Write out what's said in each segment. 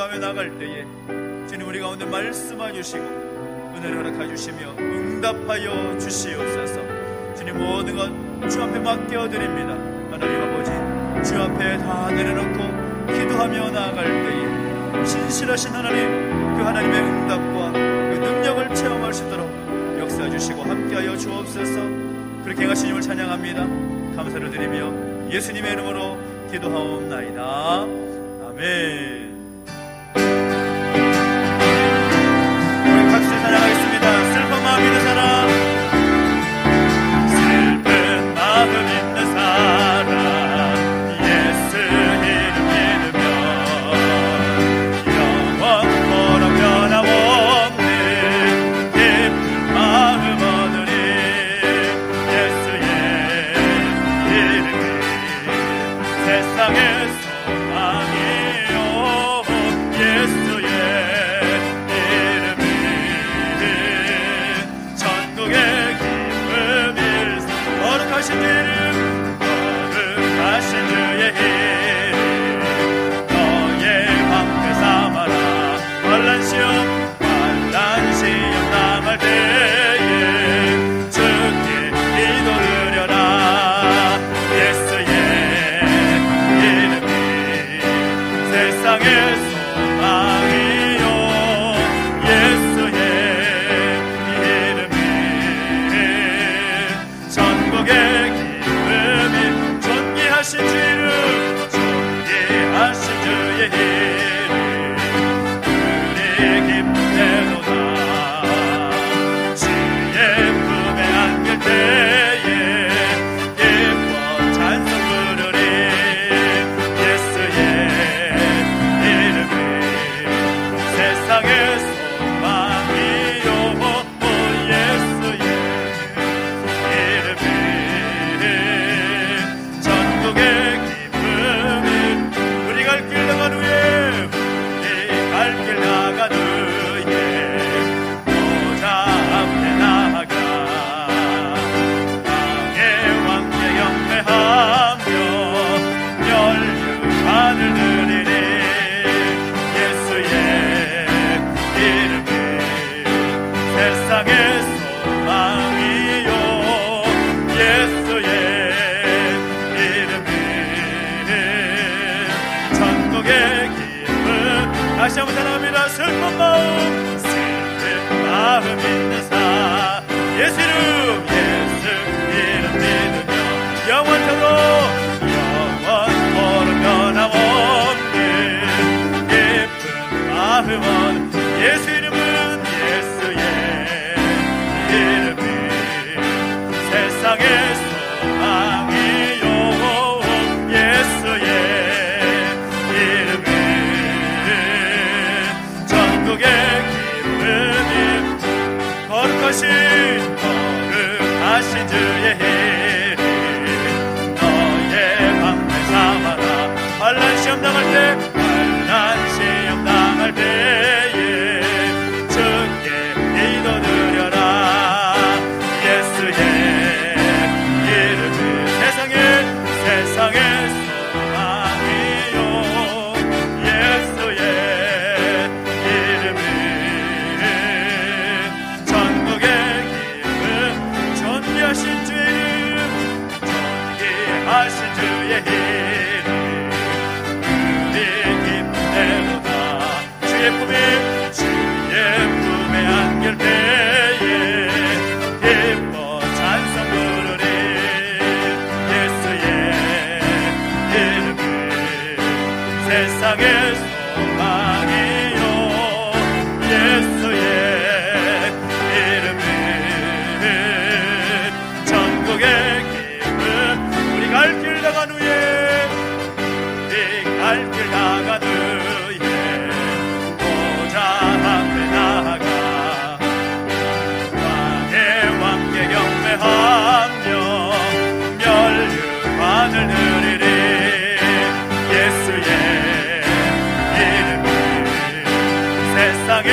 기도하며 나갈 때에 주님 우리 가운데 말씀하여 주시고 은혜를 허락하여 주시며 응답하여 주시옵소서. 주님 모든 것 주 앞에 맡겨드립니다. 하나님 아버지, 주 앞에 다 내려놓고 기도하며 나아갈 때에 신실하신 하나님, 그 하나님의 응답과 그 능력을 체험할 수 있도록 역사해 주시고 함께하여 주옵소서. 그렇게 행하신 님을 찬양합니다. 감사를 드리며 예수님의 이름으로 기도하옵나이다. 아멘. 우리 같이 찬양하겠습니다. 슬픈 마음 있는 사람, 슬픈 마음 있는 사람, 예수 이름 믿으며 영원토록 변함없는 깊은 마음 얻으리. 예수의 이름이 세상의 소망이요, 예수의 이름이 천국의 기쁨일. 거룩하신 이름, 거룩하신 주의 이름, 너의 방패 삼아라. 환난 시험 당할 때에 주께 기도 드려라. 예수의 이름이 세상의 소망이요, 예수의 이름이 전국의 기쁨이. 존귀하신 주 이름, 존귀하신 주의 이름, 우리 기쁨되도다. 주의 품에 안길 때에 기뻐 찬송 부르리. 예수의 이름이 세상의 소망이요, 예수의 이름이 전국의 기쁨이. 우리 갈 길 나간 후에, 우리 갈 길 나간 후에 보좌 앞에 나아가 땅의 왕께 경배하며 멸류관을 드리리. 예수의 이름이 세상의 소망이요, 예수의 이름이 천국의 기쁨. 다시 한번 찬양합니다. 슬픈 마음 있는 사, 예수 이름 믿으며 영원토록 변함없는 깊은 마음은. 예수 이름은 예수의 이름이 세상의 소망이요, 예수의 이름이 전국의 기쁨이. 거룩하신 주의 이름, 너의 방패 삼아라. 환난 시험 당할 때에 주께 기도 드려라. 예수의 이름이 세상의 소망이요, 예수의 이름이 전국의 기쁨. 존귀하신 주의 이름, 존귀하신 주의 이름, 우리 기쁨되도다. 주의 품에 안길 때에 기뻐 찬송 부르리. 예수의 이름이 세상의 소망이요, 예수의 이름이 전국의 기쁨. 우리 갈 길 나간 후에, 우리 갈 길 나간 후에 보좌 앞에 나아가 왕의 경배하며 멸류관을 드리리. 예수의 이름이 세상의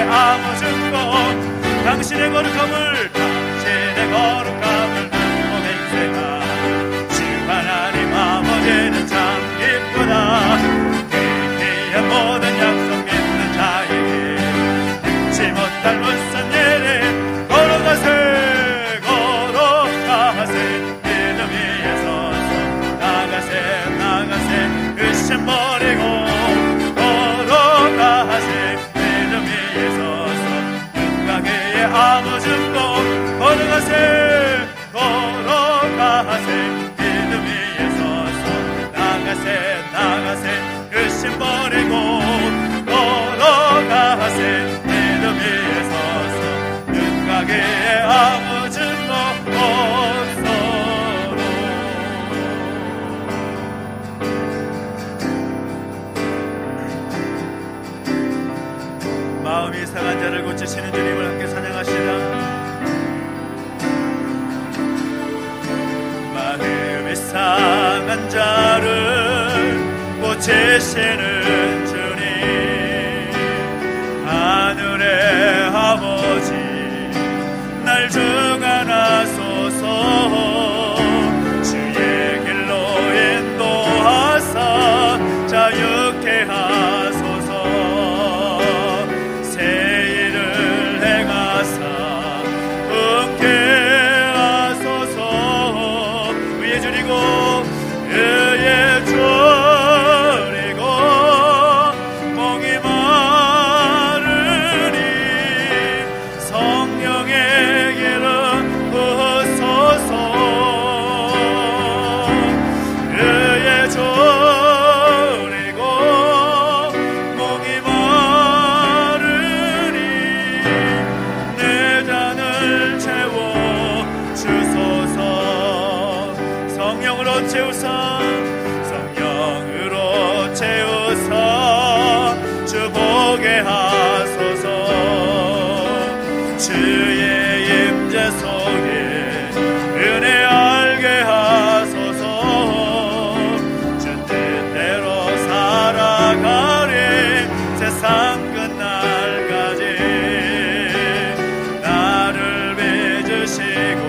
아무증거 당신의 거룩함을 맹세하 주 하나님 아버지는 참 기쁘다 귀한 모든 약속 믿는 자에게 잊지 못할 무슨 일이 걸어가세 믿음 위에 서서 나가세 의심 버리고 걸어가세 믿음 위에 서서 눈가게에 아무 증거 걸어가세 믿음 위에 서서 나가세 의심 버리고 걸어가세 믿음 위에 서서 눈가게에 아무 증거 없어도 마음이 상한 자를 고치시는 주님을 함께 찬양하시라. 마음이 상한 자를 고치시는 주님 하늘의 아버지 날 중하나소서 주의 길로 인도하사 자유케 하소서 새 일을 행하사 은혜 하소서 의에 줄이고 멍이 마르니 성령의 길은 부소서 의에 졸이고 멍이 마르니 내 잔을 채워 주소서 성령으로 채우사 주 보게 하소서 주의 임재 속에 은혜 알게 하소서 주 뜻대로 살아가리 세상 끝날까지 나를 빚으시고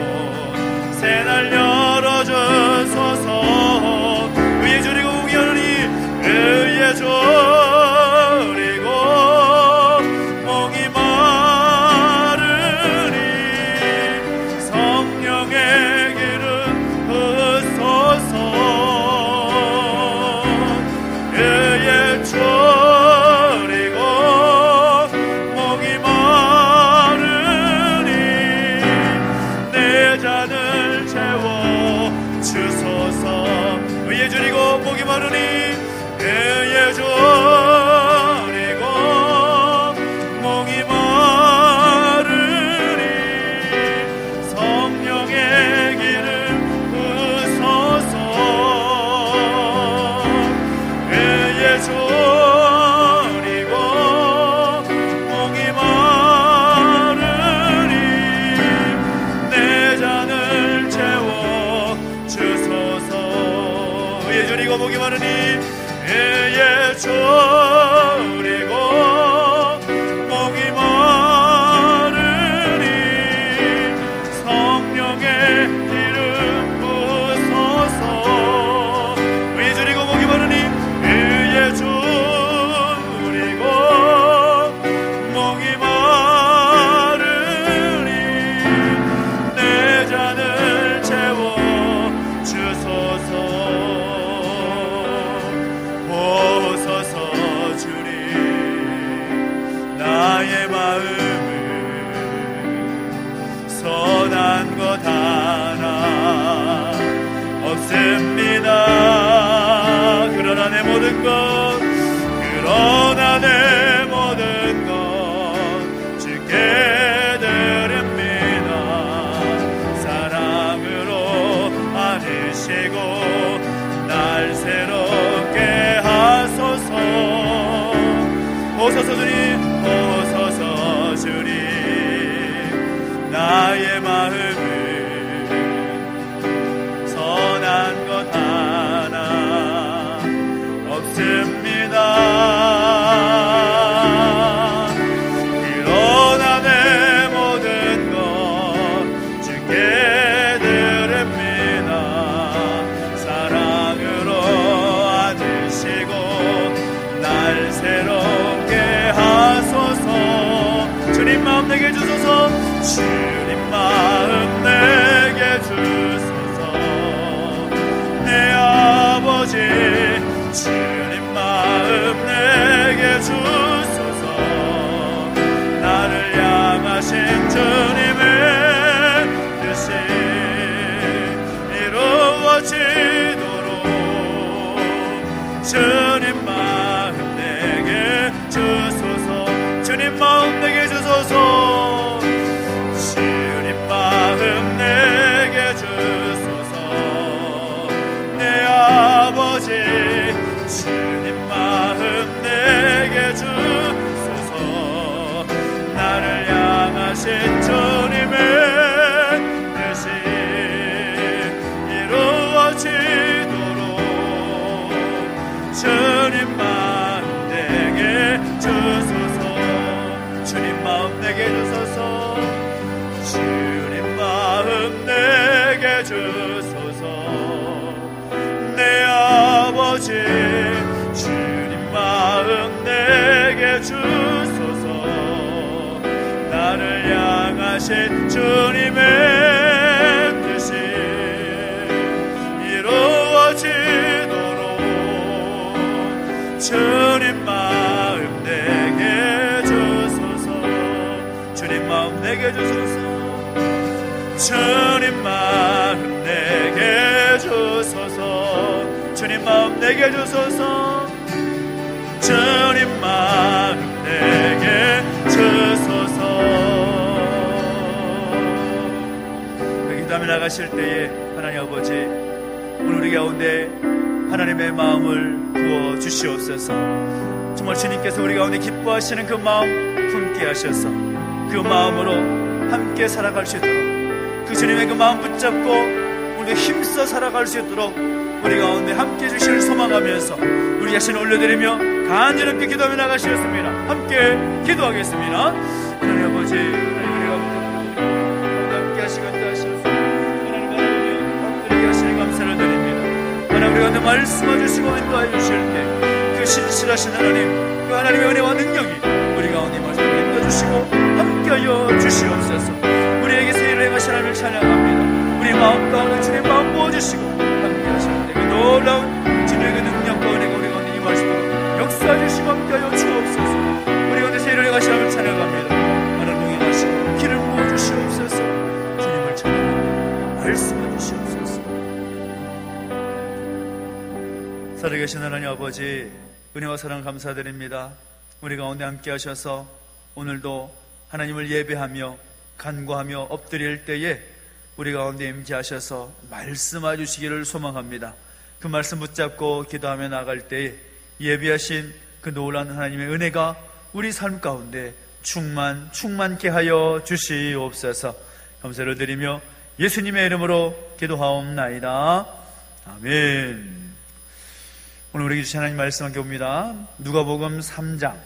새날 열어주소서 의에 줄이고 우겨르니 의에 졸이고 멍이 마르니 성령의 길은 부소서 의에 졸이고 멍이 마르니 내 잔을 채워 주소서 의에 줄이고 목이 마르니 의에 졸이고 멍이 마르니 성령의 길을 부소서 의에 졸이고 멍이 마르니 내 잔을 채워 주소서 의에 졸이고 목이 마르니 의에 졸이고 목이 마르니 성령의 길을 부소서 의에 졸이고 목이 마르니 의에 졸이고 목이 마르니 내 잔을 채워 주소서 오소서 주님 나의 마음은 선한 것 하나 없습니다. 그러나 내 모든 것 주께 드립니다. 사랑으로 안으시고 날 새롭게 하소서 오소서 주님 나의 마음은 선한 것 하나 주님 마음 내게 주소서. 주님 마음 내게 주소서. 내 아버지 주님 마음 내게 주소서. 나를 향하신 주님의 뜻이 이루어지도록 주님 마음 내게 주소서. 주님 마음 내게 주소서. 주님 마음 내게 주소서. 내 아버지 주님 마음 내게 주소서. 나를 향하신 주님의 뜻이 이루어지도록 주님 마음 내게 주소서. 주님 마음 내게 주소서. 주님 마음 내게 주소서. 내 아버지 주님 마음 내게 주소서. 나를 향하신 주님의 뜻이 이루어지도록 주님 마음 내게 주소서. 주님 마음 내게 주소서. 주님 마음 내게 주소서. 주님 마음 내게 주소서. 주님 마음 내게 주소서. 그 다음에 나가실 때에 하나님 아버지 오늘 우리 가운데 하나님의 마음을 부어 주시옵소서. 정말 주님께서 우리 가운데 기뻐하시는 그 마음 품게 하셔서 그 마음으로 함께 살아갈 수 있도록, 그 주님의 그 마음 붙잡고 우리가 힘써 살아갈 수 있도록 우리 가운데 함께 해주시를 소망하면서 우리 자신을 올려드리며 간절하게 기도하며 나가시겠습니다. 함께 기도하겠습니다. 하나님 아버지, 하나님 우리 가운데 함께 하시고 인도하시옵소서. 하나님 바라보며 함께 하시는 감사를 드립니다. 하나님 우리 가운데 말씀해 주시고 인도해 주실 때 그 신실하신 하나님, 그 하나님의 은혜와 능력이 우리 가운데 말씀을 인도해 주시고 함께하여 주시옵소서. 우리에게 세일을 행하신 하나님을 찬양합니다. 우리 마음 가운데 주님 마음 부어주시고 함께 하시는데 그 놀라운 주님의 그 능력과 은혜가 우리 가운데 임하시도록 역사해 주시고 함께하여 주옵소서. 우리 가운데 세일을 행하신 하나님을 찬양합니다. 하나님 동행하시고 길을 부어주시옵소서. 주님을 찬양합니다. 말씀해 주시옵소서. 살아계신 하나님 아버지, 은혜와 사랑 감사드립니다. 우리 가운데 함께 하셔서 오늘도 하나님을 예배하며 간구하며 엎드릴 때에 우리 가운데 임재하셔서 말씀해 주시기를 소망합니다. 그 말씀 붙잡고 기도하며 나갈 때에 예비하신 그 놀라운 하나님의 은혜가 우리 삶 가운데 충만케 하여 주시옵소서. 감사를 드리며 예수님의 이름으로 기도하옵나이다. 아멘. 오늘 우리에게 주신 하나님 말씀 함께 봅니다. 누가복음 3장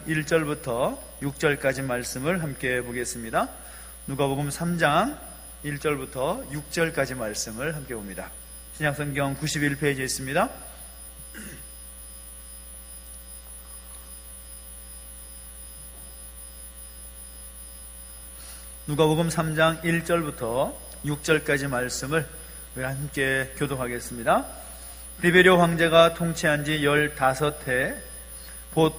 1절부터 6절까지 말씀을 함께 보겠습니다. 누가복음 3장 1절부터 6절까지 말씀을 함께 봅니다. 신약성경 91페이지에 있습니다. 누가복음 3장 1절부터 6절까지 말씀을 우리 함께 교독하겠습니다. 디베리오 황제가 통치한 지 15해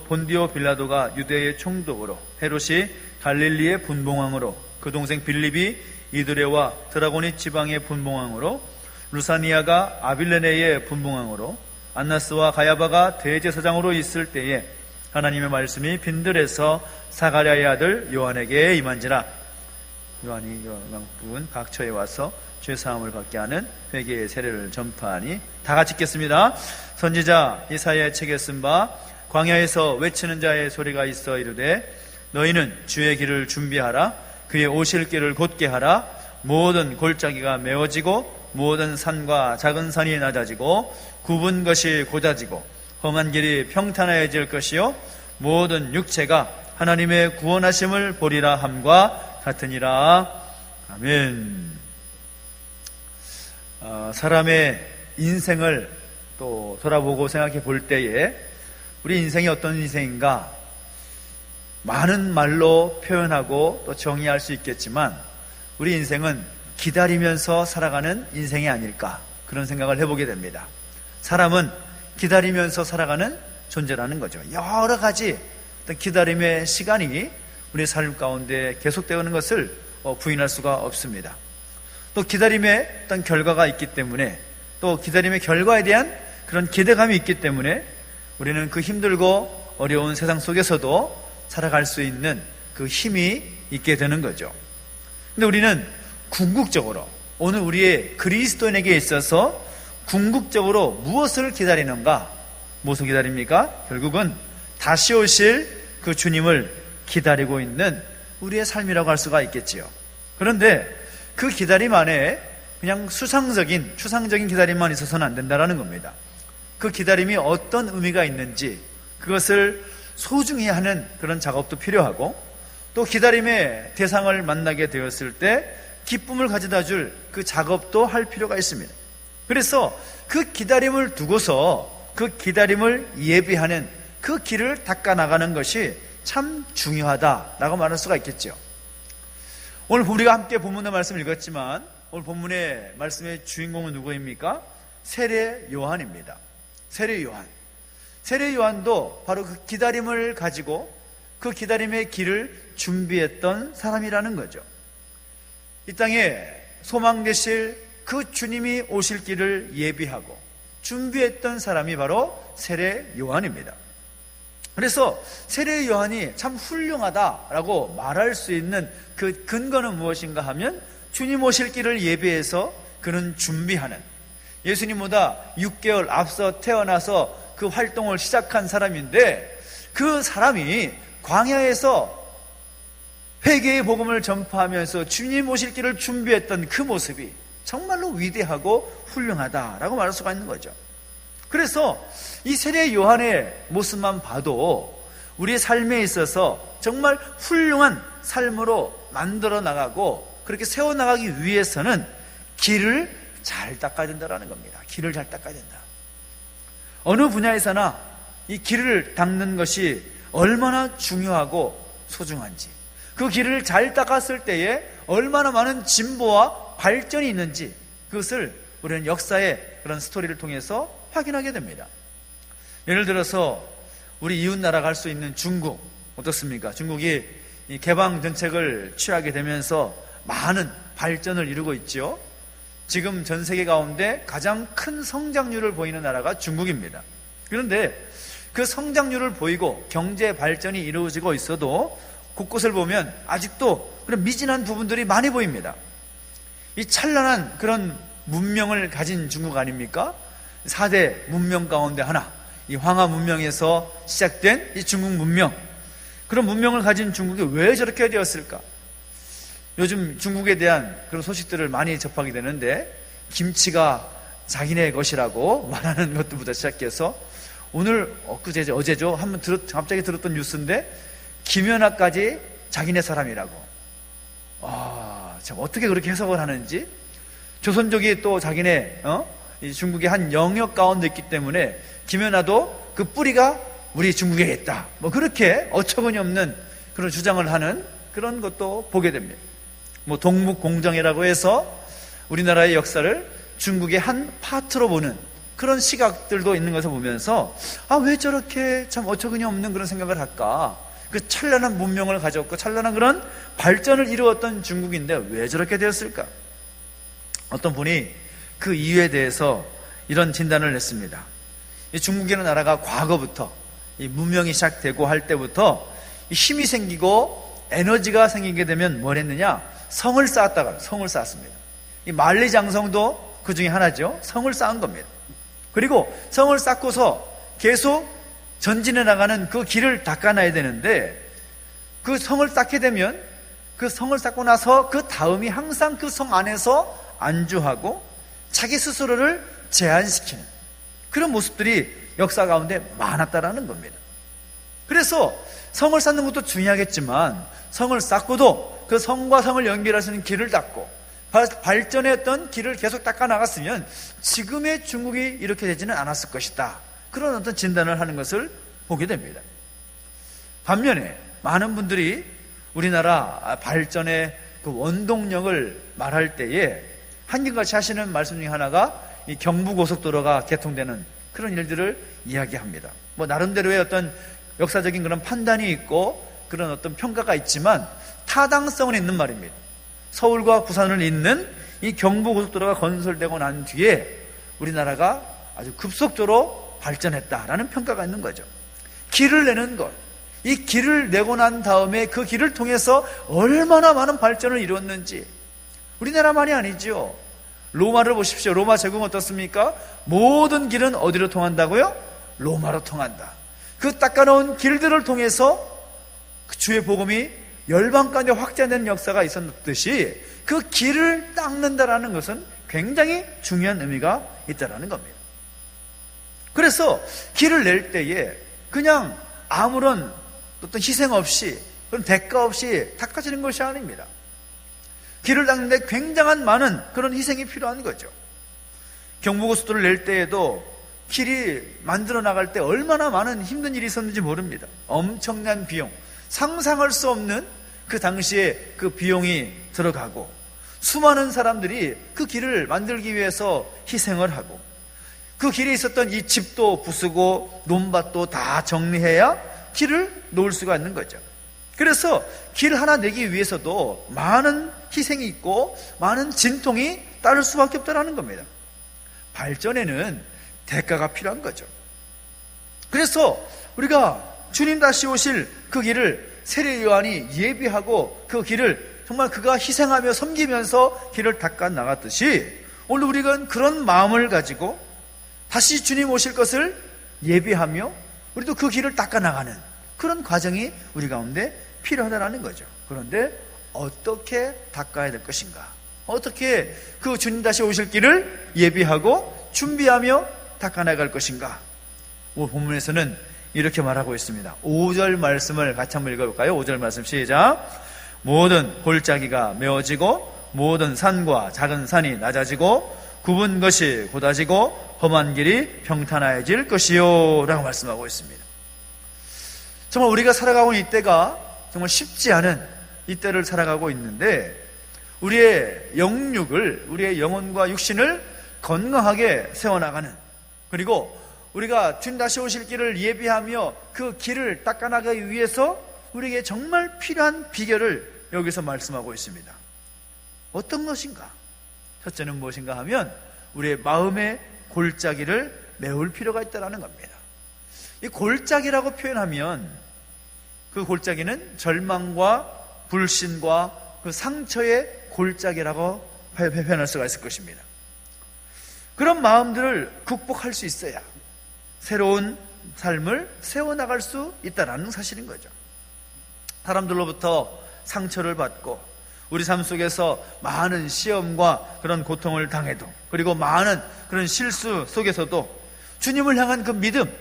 본디오 빌라도가 유대의 총독으로, 헤롯이 갈릴리의 분봉왕으로, 그 동생 빌립이 이드레와 드라고니 지방의 분봉왕으로, 루사니아가 아빌레네의 분봉왕으로, 안나스와 가야바가 대제사장으로 있을 때에 하나님의 말씀이 빈들에서 사가랴의 아들 요한에게 임한지라. 요한이 부분 각처에 와서 죄사함을 받게 하는 회개의 세례를 전파하니. 다 같이 읽겠습니다. 선지자 이사야의 책에 쓴 바 광야에서 외치는 자의 소리가 있어 이르되 너희는 주의 길을 준비하라. 그의 오실 길을 곧게 하라. 모든 골짜기가 메워지고 모든 산과 작은 산이 낮아지고 굽은 것이 곧아지고 험한 길이 평탄해질 것이요 모든 육체가 하나님의 구원하심을 보리라 함과 같으니라. 아멘. 사람의 인생을 또 돌아보고 생각해 볼 때에 우리 인생이 어떤 인생인가? 많은 말로 표현하고 또 정의할 수 있겠지만 우리 인생은 기다리면서 살아가는 인생이 아닐까, 그런 생각을 해보게 됩니다. 사람은 기다리면서 살아가는 존재라는 거죠. 여러 가지 어떤 기다림의 시간이 우리 삶 가운데 계속되는 것을 부인할 수가 없습니다. 또 기다림의 어떤 결과가 있기 때문에, 또 기다림의 결과에 대한 그런 기대감이 있기 때문에 우리는 그 힘들고 어려운 세상 속에서도 살아갈 수 있는 그 힘이 있게 되는 거죠. 근데 우리는 궁극적으로, 오늘 우리의 그리스도인에게 있어서 궁극적으로 무엇을 기다리는가? 무엇을 기다립니까? 결국은 다시 오실 그 주님을 기다리고 있는 우리의 삶이라고 할 수가 있겠지요. 그런데 그 기다림 안에 그냥 추상적인 기다림만 있어서는 안 된다는 겁니다. 그 기다림이 어떤 의미가 있는지 그것을 소중히 하는 그런 작업도 필요하고, 또 기다림의 대상을 만나게 되었을 때 기쁨을 가져다 줄 그 작업도 할 필요가 있습니다. 그래서 그 기다림을 두고서 그 기다림을 예비하는 그 길을 닦아 나가는 것이 참 중요하다라고 말할 수가 있겠죠. 오늘 우리가 함께 본문의 말씀을 읽었지만 오늘 본문의 말씀의 주인공은 누구입니까? 세례 요한입니다. 세례 요한. 세례 요한도 바로 그 기다림을 가지고 그 기다림의 길을 준비했던 사람이라는 거죠. 이 땅에 소망 되실 그 주님이 오실 길을 예비하고 준비했던 사람이 바로 세례 요한입니다. 그래서 세례 요한이 참 훌륭하다라고 말할 수 있는 그 근거는 무엇인가 하면, 주님 오실 길을 예비해서 그는 준비하는, 예수님보다 6개월 앞서 태어나서 그 활동을 시작한 사람인데, 그 사람이 광야에서 회개의 복음을 전파하면서 주님 오실 길을 준비했던 그 모습이 정말로 위대하고 훌륭하다라고 말할 수가 있는 거죠. 그래서 이 세례 요한의 모습만 봐도 우리의 삶에 있어서 정말 훌륭한 삶으로 만들어 나가고 그렇게 세워나가기 위해서는 길을 잘 닦아야 된다는 겁니다. 길을 잘 닦아야 된다. 어느 분야에서나 이 길을 닦는 것이 얼마나 중요하고 소중한지, 그 길을 잘 닦았을 때에 얼마나 많은 진보와 발전이 있는지, 그것을 우리는 역사의 그런 스토리를 통해서 확인하게 됩니다. 예를 들어서 우리 이웃나라가 할 수 있는 중국, 어떻습니까? 중국이 이 개방 정책을 취하게 되면서 많은 발전을 이루고 있죠. 지금 전 세계 가운데 가장 큰 성장률을 보이는 나라가 중국입니다. 그런데 그 성장률을 보이고 경제 발전이 이루어지고 있어도 곳곳을 보면 아직도 그런 미진한 부분들이 많이 보입니다. 이 찬란한 그런 문명을 가진 중국 아닙니까? 4대 문명 가운데 하나, 이 황하 문명에서 시작된 이 중국 문명, 그런 문명을 가진 중국이 왜 저렇게 되었을까? 요즘 중국에 대한 그런 소식들을 많이 접하게 되는데, 김치가 자기네 것이라고 말하는 것부터 시작해서 오늘 어제죠 한번 갑자기 들었던 뉴스인데, 김연아까지 자기네 사람이라고. 참 어떻게 그렇게 해석을 하는지. 조선족이 또 자기네 이 중국의 한 영역 가운데 있기 때문에 김연아도 그 뿌리가 우리 중국에 있다, 뭐 그렇게 어처구니 없는 그런 주장을 하는 그런 것도 보게 됩니다. 뭐 동북공정이라고 해서 우리나라의 역사를 중국의 한 파트로 보는 그런 시각들도 있는 것을 보면서, 왜 저렇게 참 어처구니 없는 그런 생각을 할까? 그 찬란한 문명을 가졌고 찬란한 그런 발전을 이루었던 중국인데 왜 저렇게 되었을까? 어떤 분이 그 이유에 대해서 이런 진단을 했습니다. 이 중국이라는 나라가 과거부터 이 문명이 시작되고 할 때부터 힘이 생기고 에너지가 생기게 되면 뭘 했느냐? 성을 쌓았습니다. 이 만리장성도 그 중에 하나죠. 성을 쌓은 겁니다. 그리고 성을 쌓고서 계속 전진해 나가는 그 길을 닦아놔야 되는데, 그 성을 쌓게 되면 그 성을 쌓고 나서 그 다음이 항상 그 성 안에서 안주하고 자기 스스로를 제한시키는 그런 모습들이 역사 가운데 많았다라는 겁니다. 그래서 성을 쌓는 것도 중요하겠지만 성을 쌓고도 그 성과 성을 연결할 수 있는 길을 닦고 발전의 어떤 길을 계속 닦아 나갔으면 지금의 중국이 이렇게 되지는 않았을 것이다, 그런 어떤 진단을 하는 것을 보게 됩니다. 반면에 많은 분들이 우리나라 발전의 그 원동력을 말할 때에 한결같이 하시는 말씀 중에 하나가 이 경부고속도로가 개통되는 그런 일들을 이야기합니다. 뭐 나름대로의 어떤 역사적인 그런 판단이 있고 그런 어떤 평가가 있지만 타당성은 있는 말입니다. 서울과 부산을 잇는 이 경부고속도로가 건설되고 난 뒤에 우리나라가 아주 급속도로 발전했다라는 평가가 있는 거죠. 길을 내는 것, 이 길을 내고 난 다음에 그 길을 통해서 얼마나 많은 발전을 이루었는지, 우리나라만이 아니죠. 로마를 보십시오. 로마 제국은 어떻습니까? 모든 길은 어디로 통한다고요? 로마로 통한다. 그 닦아놓은 길들을 통해서 그 주의 복음이 열방까지 확장되는 역사가 있었듯이 그 길을 닦는다라는 것은 굉장히 중요한 의미가 있다라는 겁니다. 그래서 길을 낼 때에 그냥 아무런 어떤 희생 없이, 그런 대가 없이 닦아지는 것이 아닙니다. 길을 닦는데 굉장한 많은 그런 희생이 필요한 거죠. 경부고속도로를 낼 때에도 길이 만들어 나갈 때 얼마나 많은 힘든 일이 있었는지 모릅니다. 엄청난 비용, 상상할 수 없는 그 당시에 그 비용이 들어가고, 수많은 사람들이 그 길을 만들기 위해서 희생을 하고, 그 길에 있었던 이 집도 부수고 논밭도 다 정리해야 길을 놓을 수가 있는 거죠. 그래서 길 하나 내기 위해서도 많은 희생이 있고 많은 진통이 따를 수밖에 없다는 겁니다. 발전에는 대가가 필요한 거죠. 그래서 우리가 주님 다시 오실 그 길을 세례 요한이 예비하고 그 길을 정말 그가 희생하며 섬기면서 길을 닦아 나갔듯이, 오늘 우리가 그런 마음을 가지고 다시 주님 오실 것을 예비하며 우리도 그 길을 닦아 나가는 그런 과정이 우리 가운데 필요하다는 거죠. 그런데 어떻게 닦아야 될 것인가? 어떻게 그 주님 다시 오실 길을 예비하고 준비하며 닦아 나갈 것인가? 오늘 본문에서는 이렇게 말하고 있습니다. 5절 말씀을 같이 한번 읽어볼까요? 5절 말씀 시작. 모든 골짜기가 메워지고 모든 산과 작은 산이 낮아지고 굽은 것이 곧아지고 험한 길이 평탄해질 것이요 라고 말씀하고 있습니다. 정말 우리가 살아가고 있는 이때가 정말 쉽지 않은 이때를 살아가고 있는데, 우리의 영육을, 우리의 영혼과 육신을 건강하게 세워나가는, 그리고 우리가 주님 다시 오실 길을 예비하며 그 길을 닦아나가기 위해서 우리에게 정말 필요한 비결을 여기서 말씀하고 있습니다. 어떤 것인가? 첫째는 무엇인가 하면 우리의 마음의 골짜기를 메울 필요가 있다는 겁니다. 이 골짜기라고 표현하면 그 골짜기는 절망과 불신과 그 상처의 골짜기라고 표현할 수가 있을 것입니다. 그런 마음들을 극복할 수 있어야 새로운 삶을 세워나갈 수 있다는 사실인 거죠. 사람들로부터 상처를 받고 우리 삶 속에서 많은 시험과 그런 고통을 당해도, 그리고 많은 그런 실수 속에서도 주님을 향한 그 믿음,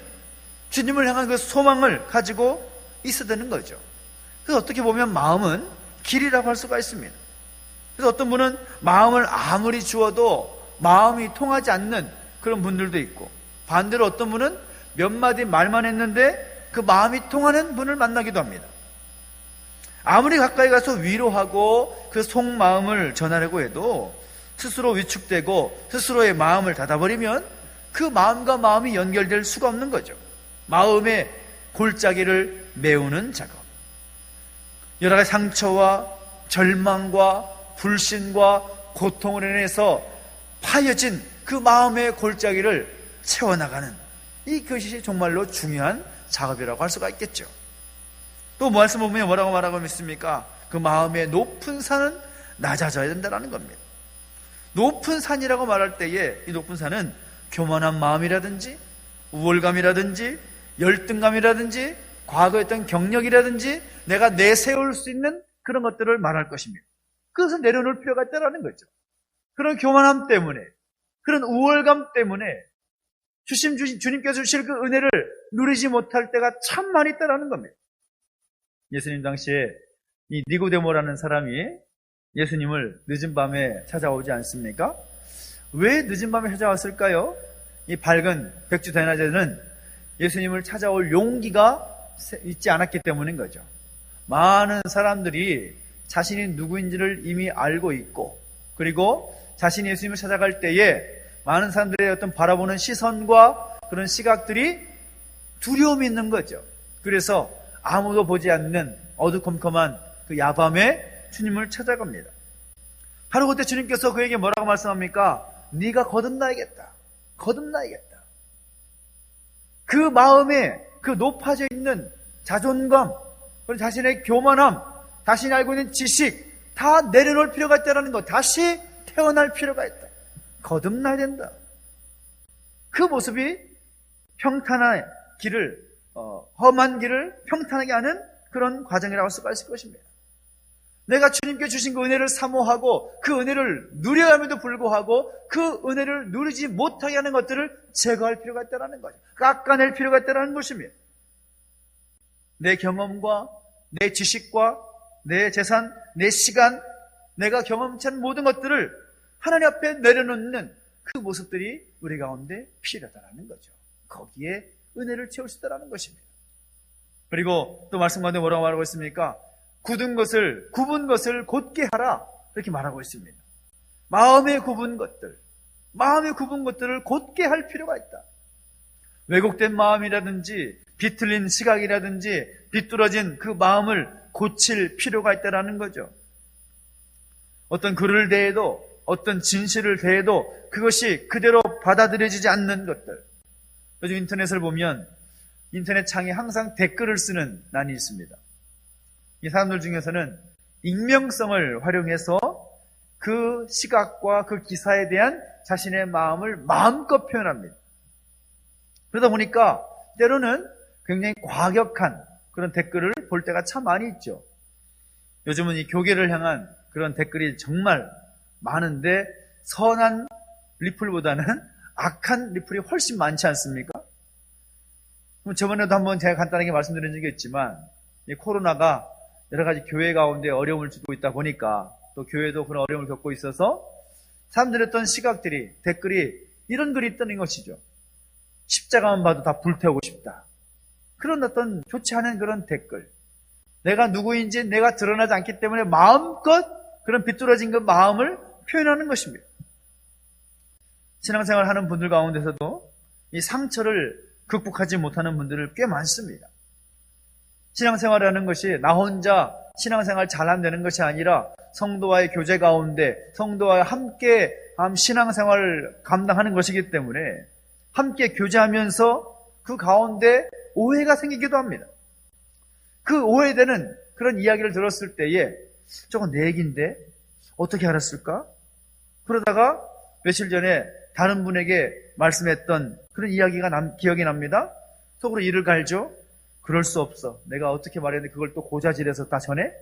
주님을 향한 그 소망을 가지고 있어야 되는 거죠. 그래서 어떻게 보면 마음은 길이라고 할 수가 있습니다. 그래서 어떤 분은 마음을 아무리 주어도 마음이 통하지 않는 그런 분들도 있고, 반대로 어떤 분은 몇 마디 말만 했는데 그 마음이 통하는 분을 만나기도 합니다. 아무리 가까이 가서 위로하고 그 속마음을 전하려고 해도 스스로 위축되고 스스로의 마음을 닫아버리면 그 마음과 마음이 연결될 수가 없는 거죠. 마음의 골짜기를 메우는 작업, 여러 가지 상처와 절망과 불신과 고통으로 인해서 파여진 그 마음의 골짜기를 채워나가는, 이것이 정말로 중요한 작업이라고 할 수가 있겠죠. 또 말씀 보면 뭐라고 말하고 있습니까? 그 마음의 높은 산은 낮아져야 된다는 겁니다. 높은 산이라고 말할 때에 이 높은 산은 교만한 마음이라든지 우월감이라든지 열등감이라든지 과거에 했던 경력이라든지 내가 내세울 수 있는 그런 것들을 말할 것입니다. 그것을 내려놓을 필요가 있다는 거죠. 그런 교만함 때문에, 그런 우월감 때문에 주님께서 주실 그 은혜를 누리지 못할 때가 참 많이 있다는 겁니다. 예수님 당시에 이 니고데모라는 사람이 예수님을 늦은 밤에 찾아오지 않습니까? 왜 늦은 밤에 찾아왔을까요? 이 밝은 백주 대낮에는 예수님을 찾아올 용기가 있지 않았기 때문인 거죠. 많은 사람들이 자신이 누구인지를 이미 알고 있고, 그리고 자신이 예수님을 찾아갈 때에 많은 사람들의 어떤 바라보는 시선과 그런 시각들이 두려움이 있는 거죠. 그래서 아무도 보지 않는 어두컴컴한 그 야밤에 주님을 찾아갑니다. 바로 그때 주님께서 그에게 뭐라고 말씀합니까? 네가 거듭나야겠다. 거듭나야겠다. 그 마음에 그 높아져 있는 자존감, 그리고 자신의 교만함, 자신이 알고 있는 지식 다 내려놓을 필요가 있다는 것. 다시 태어날 필요가 있다. 거듭나야 된다. 그 모습이 평탄한 길을, 험한 길을 평탄하게 하는 그런 과정이라고 할 수가 있을 것입니다. 내가 주님께 주신 그 은혜를 사모하고 그 은혜를 누려야 함에도 불구하고 그 은혜를 누리지 못하게 하는 것들을 제거할 필요가 있다는 거죠. 깎아낼 필요가 있다는 것입니다. 내 경험과 내 지식과 내 재산, 내 시간, 내가 경험치 않은 모든 것들을 하나님 앞에 내려놓는 그 모습들이 우리 가운데 필요하다는 거죠. 거기에 은혜를 채울 수 있다는 것입니다. 그리고 또 말씀 가운데 뭐라고 말하고 있습니까? 굳은 것을, 굽은 것을 곧게 하라. 이렇게 말하고 있습니다. 마음에 굽은 것들을 곧게 할 필요가 있다. 왜곡된 마음이라든지 비틀린 시각이라든지 비뚤어진 그 마음을 고칠 필요가 있다는 거죠. 어떤 글을 대해도 어떤 진실을 대해도 그것이 그대로 받아들여지지 않는 것들. 요즘 인터넷을 보면 인터넷 창에 항상 댓글을 쓰는 난이 있습니다. 이 사람들 중에서는 익명성을 활용해서 그 시각과 그 기사에 대한 자신의 마음을 마음껏 표현합니다. 그러다 보니까 때로는 굉장히 과격한 그런 댓글을 볼 때가 참 많이 있죠. 요즘은 이 교계를 향한 그런 댓글이 정말 많은데 선한 리플보다는 악한 리플이 훨씬 많지 않습니까? 그럼 저번에도 한번 제가 간단하게 말씀드린 적이 있지만 이 코로나가 여러 가지 교회 가운데 어려움을 주고 있다 보니까 또 교회도 그런 어려움을 겪고 있어서 사람들의 어떤 시각들이 댓글이 이런 글이 있다는 것이죠. 십자가만 봐도 다 불태우고 싶다. 그런 어떤 좋지 않은 그런 댓글. 내가 누구인지 내가 드러나지 않기 때문에 마음껏 그런 비뚤어진 그 마음을 표현하는 것입니다. 신앙생활 하는 분들 가운데서도 이 상처를 극복하지 못하는 분들을 꽤 많습니다. 신앙생활이라는 것이 나 혼자 신앙생활 잘하면 되는 것이 아니라 성도와의 교제 가운데 성도와 함께 신앙생활을 감당하는 것이기 때문에 함께 교제하면서 그 가운데 오해가 생기기도 합니다. 그 오해되는 그런 이야기를 들었을 때에 저건 내 얘기인데 어떻게 알았을까? 그러다가 며칠 전에 다른 분에게 말씀했던 그런 이야기가 기억이 납니다. 속으로 이를 갈죠. 그럴 수 없어. 내가 어떻게 말했는데 그걸 또 고자질해서 다 전해?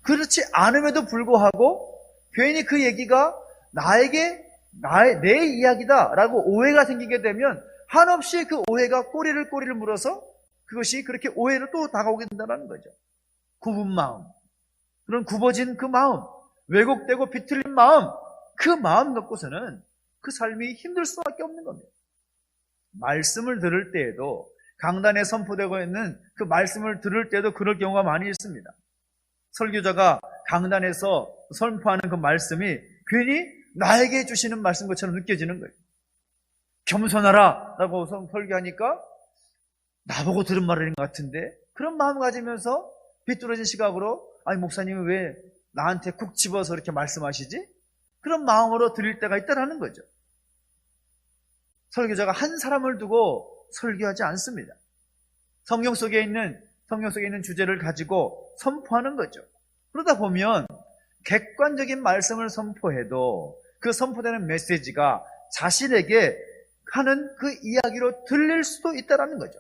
그렇지 않음에도 불구하고 괜히 그 얘기가 내 이야기다라고 오해가 생기게 되면 한없이 그 오해가 꼬리를 물어서 그것이 그렇게 오해로 또 다가오게 된다는 거죠. 굽은 마음, 그런 굽어진 그 마음, 왜곡되고 비틀린 마음, 그 마음 갖고서는 그 삶이 힘들 수밖에 없는 겁니다. 말씀을 들을 때에도 강단에 선포되고 있는 그 말씀을 들을 때도 그럴 경우가 많이 있습니다. 설교자가 강단에서 선포하는 그 말씀이 괜히 나에게 주시는 말씀 것처럼 느껴지는 거예요. 겸손하라 라고 설교하니까 나보고 들은 말인 것 같은데 그런 마음을 가지면서 비뚤어진 시각으로 아니 목사님은 왜 나한테 쿡 집어서 이렇게 말씀하시지? 그런 마음으로 들릴 때가 있다라는 거죠. 설교자가 한 사람을 두고 설교하지 않습니다. 성경 속에 있는 주제를 가지고 선포하는 거죠. 그러다 보면 객관적인 말씀을 선포해도 그 선포되는 메시지가 자신에게 하는 그 이야기로 들릴 수도 있다는 거죠.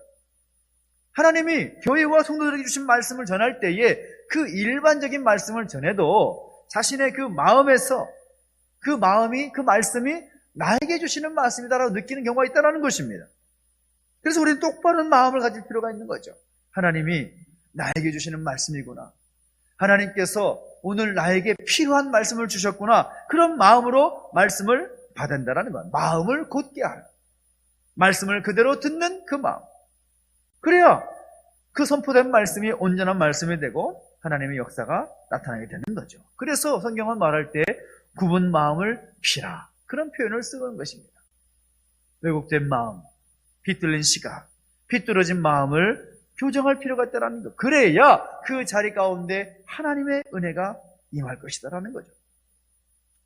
하나님이 교회와 성도들에게 주신 말씀을 전할 때에 그 일반적인 말씀을 전해도 자신의 그 마음에서 그 말씀이 나에게 주시는 말씀이다라고 느끼는 경우가 있다는 것입니다. 그래서 우리는 똑바른 마음을 가질 필요가 있는 거죠. 하나님이 나에게 주시는 말씀이구나. 하나님께서 오늘 나에게 필요한 말씀을 주셨구나. 그런 마음으로 말씀을 받아낸다는 거예요. 마음을 곧게 하라. 말씀을 그대로 듣는 그 마음. 그래야 그 선포된 말씀이 온전한 말씀이 되고 하나님의 역사가 나타나게 되는 거죠. 그래서 성경은 말할 때 굽은 마음을 피라, 그런 표현을 쓰는 것입니다. 왜곡된 마음, 비틀린 시각, 비뚤어진 마음을 교정할 필요가 있다는 것. 그래야 그 자리 가운데 하나님의 은혜가 임할 것이다라는 거죠.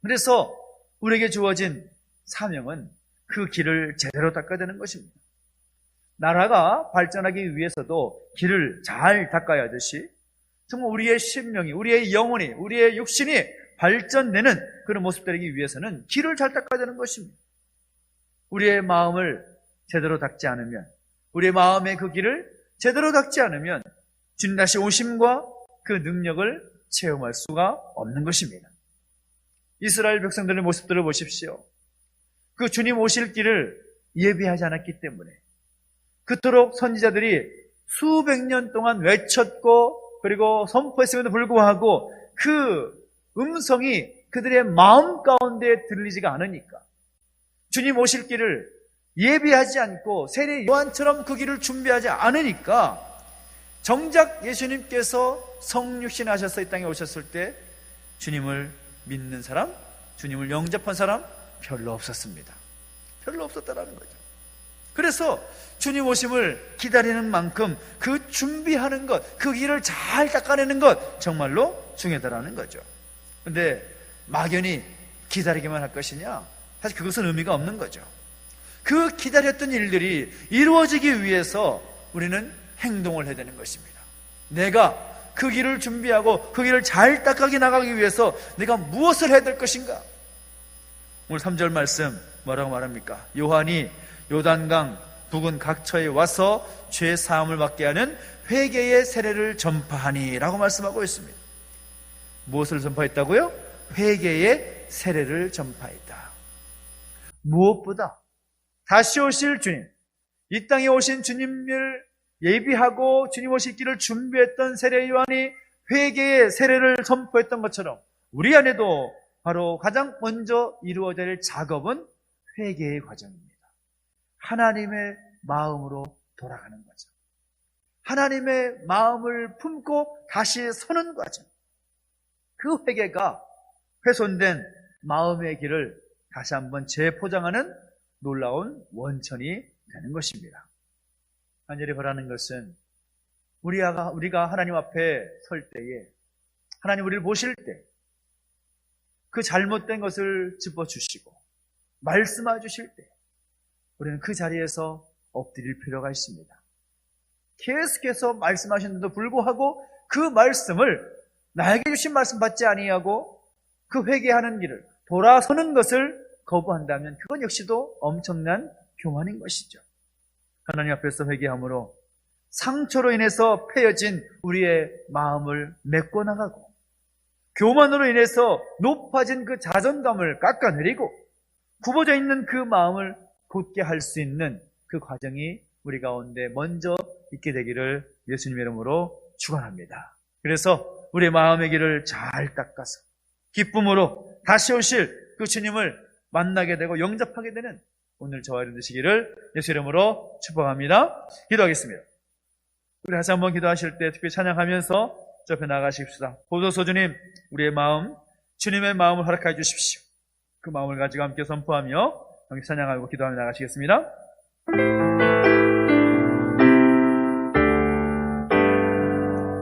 그래서 우리에게 주어진 사명은 그 길을 제대로 닦아야 되는 것입니다. 나라가 발전하기 위해서도 길을 잘 닦아야 하듯이 정말 우리의 심령이, 우리의 영혼이, 우리의 육신이 발전되는 그런 모습 되기 위해서는 길을 잘 닦아야 되는 것입니다. 우리의 마음을 제대로 닦지 않으면, 우리의 마음의 그 길을 제대로 닦지 않으면 주님 다시 오심과 그 능력을 체험할 수가 없는 것입니다. 이스라엘 백성들의 모습들을 보십시오. 그 주님 오실 길을 예비하지 않았기 때문에 그토록 선지자들이 수백 년 동안 외쳤고 그리고 선포했음에도 불구하고 그 음성이 그들의 마음 가운데 들리지가 않으니까, 주님 오실 길을 예비하지 않고 세례 요한처럼 그 길을 준비하지 않으니까 정작 예수님께서 성육신 하셔서 이 땅에 오셨을 때 주님을 믿는 사람, 주님을 영접한 사람 별로 없었습니다. 별로 없었다라는 거죠. 그래서 주님 오심을 기다리는 만큼 그 준비하는 것, 그 길을 잘 닦아내는 것 정말로 중요하다라는 거죠. 그런데 막연히 기다리기만 할 것이냐? 사실 그것은 의미가 없는 거죠. 그 기다렸던 일들이 이루어지기 위해서 우리는 행동을 해야 되는 것입니다. 내가 그 길을 준비하고 그 길을 잘 닦아게 나가기 위해서 내가 무엇을 해야 될 것인가? 오늘 3절 말씀 뭐라고 말합니까? 요한이 요단강 북은 각처에 와서 죄 사함을 받게 하는 회개의 세례를 전파하니 라고 말씀하고 있습니다. 무엇을 전파했다고요? 회개의 세례를 전파했다. 무엇보다 다시 오실 주님, 이 땅에 오신 주님을 예비하고 주님 오실 길을 준비했던 세례 요한이 회개의 세례를 선포했던 것처럼 우리 안에도 바로 가장 먼저 이루어져야 할 작업은 회개의 과정입니다. 하나님의 마음으로 돌아가는 거죠. 하나님의 마음을 품고 다시 서는 과정. 그 회개가 훼손된 마음의 길을 다시 한번 재포장하는 놀라운 원천이 되는 것입니다. 간절히 바라는 것은 우리가 하나님 앞에 설 때에, 하나님 우리를 보실 때 그 잘못된 것을 짚어주시고 말씀해 주실 때 우리는 그 자리에서 엎드릴 필요가 있습니다. 계속해서 말씀하시는데도 불구하고 그 말씀을 나에게 주신 말씀 받지 아니하고 그 회개하는 길을 돌아서는 것을 거부한다면 그건 역시도 엄청난 교만인 것이죠. 하나님 앞에서 회개함으로 상처로 인해서 패여진 우리의 마음을 메꿔나가고 교만으로 인해서 높아진 그 자존감을 깎아내리고 굽어져 있는 그 마음을 곧게 할 수 있는 그 과정이 우리 가운데 먼저 있게 되기를 예수님 이름으로 축원합니다. 그래서 우리의 마음의 길을 잘 닦아서 기쁨으로 다시 오실 그 주님을 만나게 되고 영접하게 되는 오늘 저와 여러분 되시기를 예수 이름으로 축복합니다. 기도하겠습니다. 우리 다시 한번 기도하실 때 특별히 찬양하면서 저 앞에 나가십시다. 보소서 주님, 우리의 마음, 주님의 마음을 허락해 주십시오. 그 마음을 가지고 함께 선포하며 함께 찬양하고 기도하며 나가시겠습니다.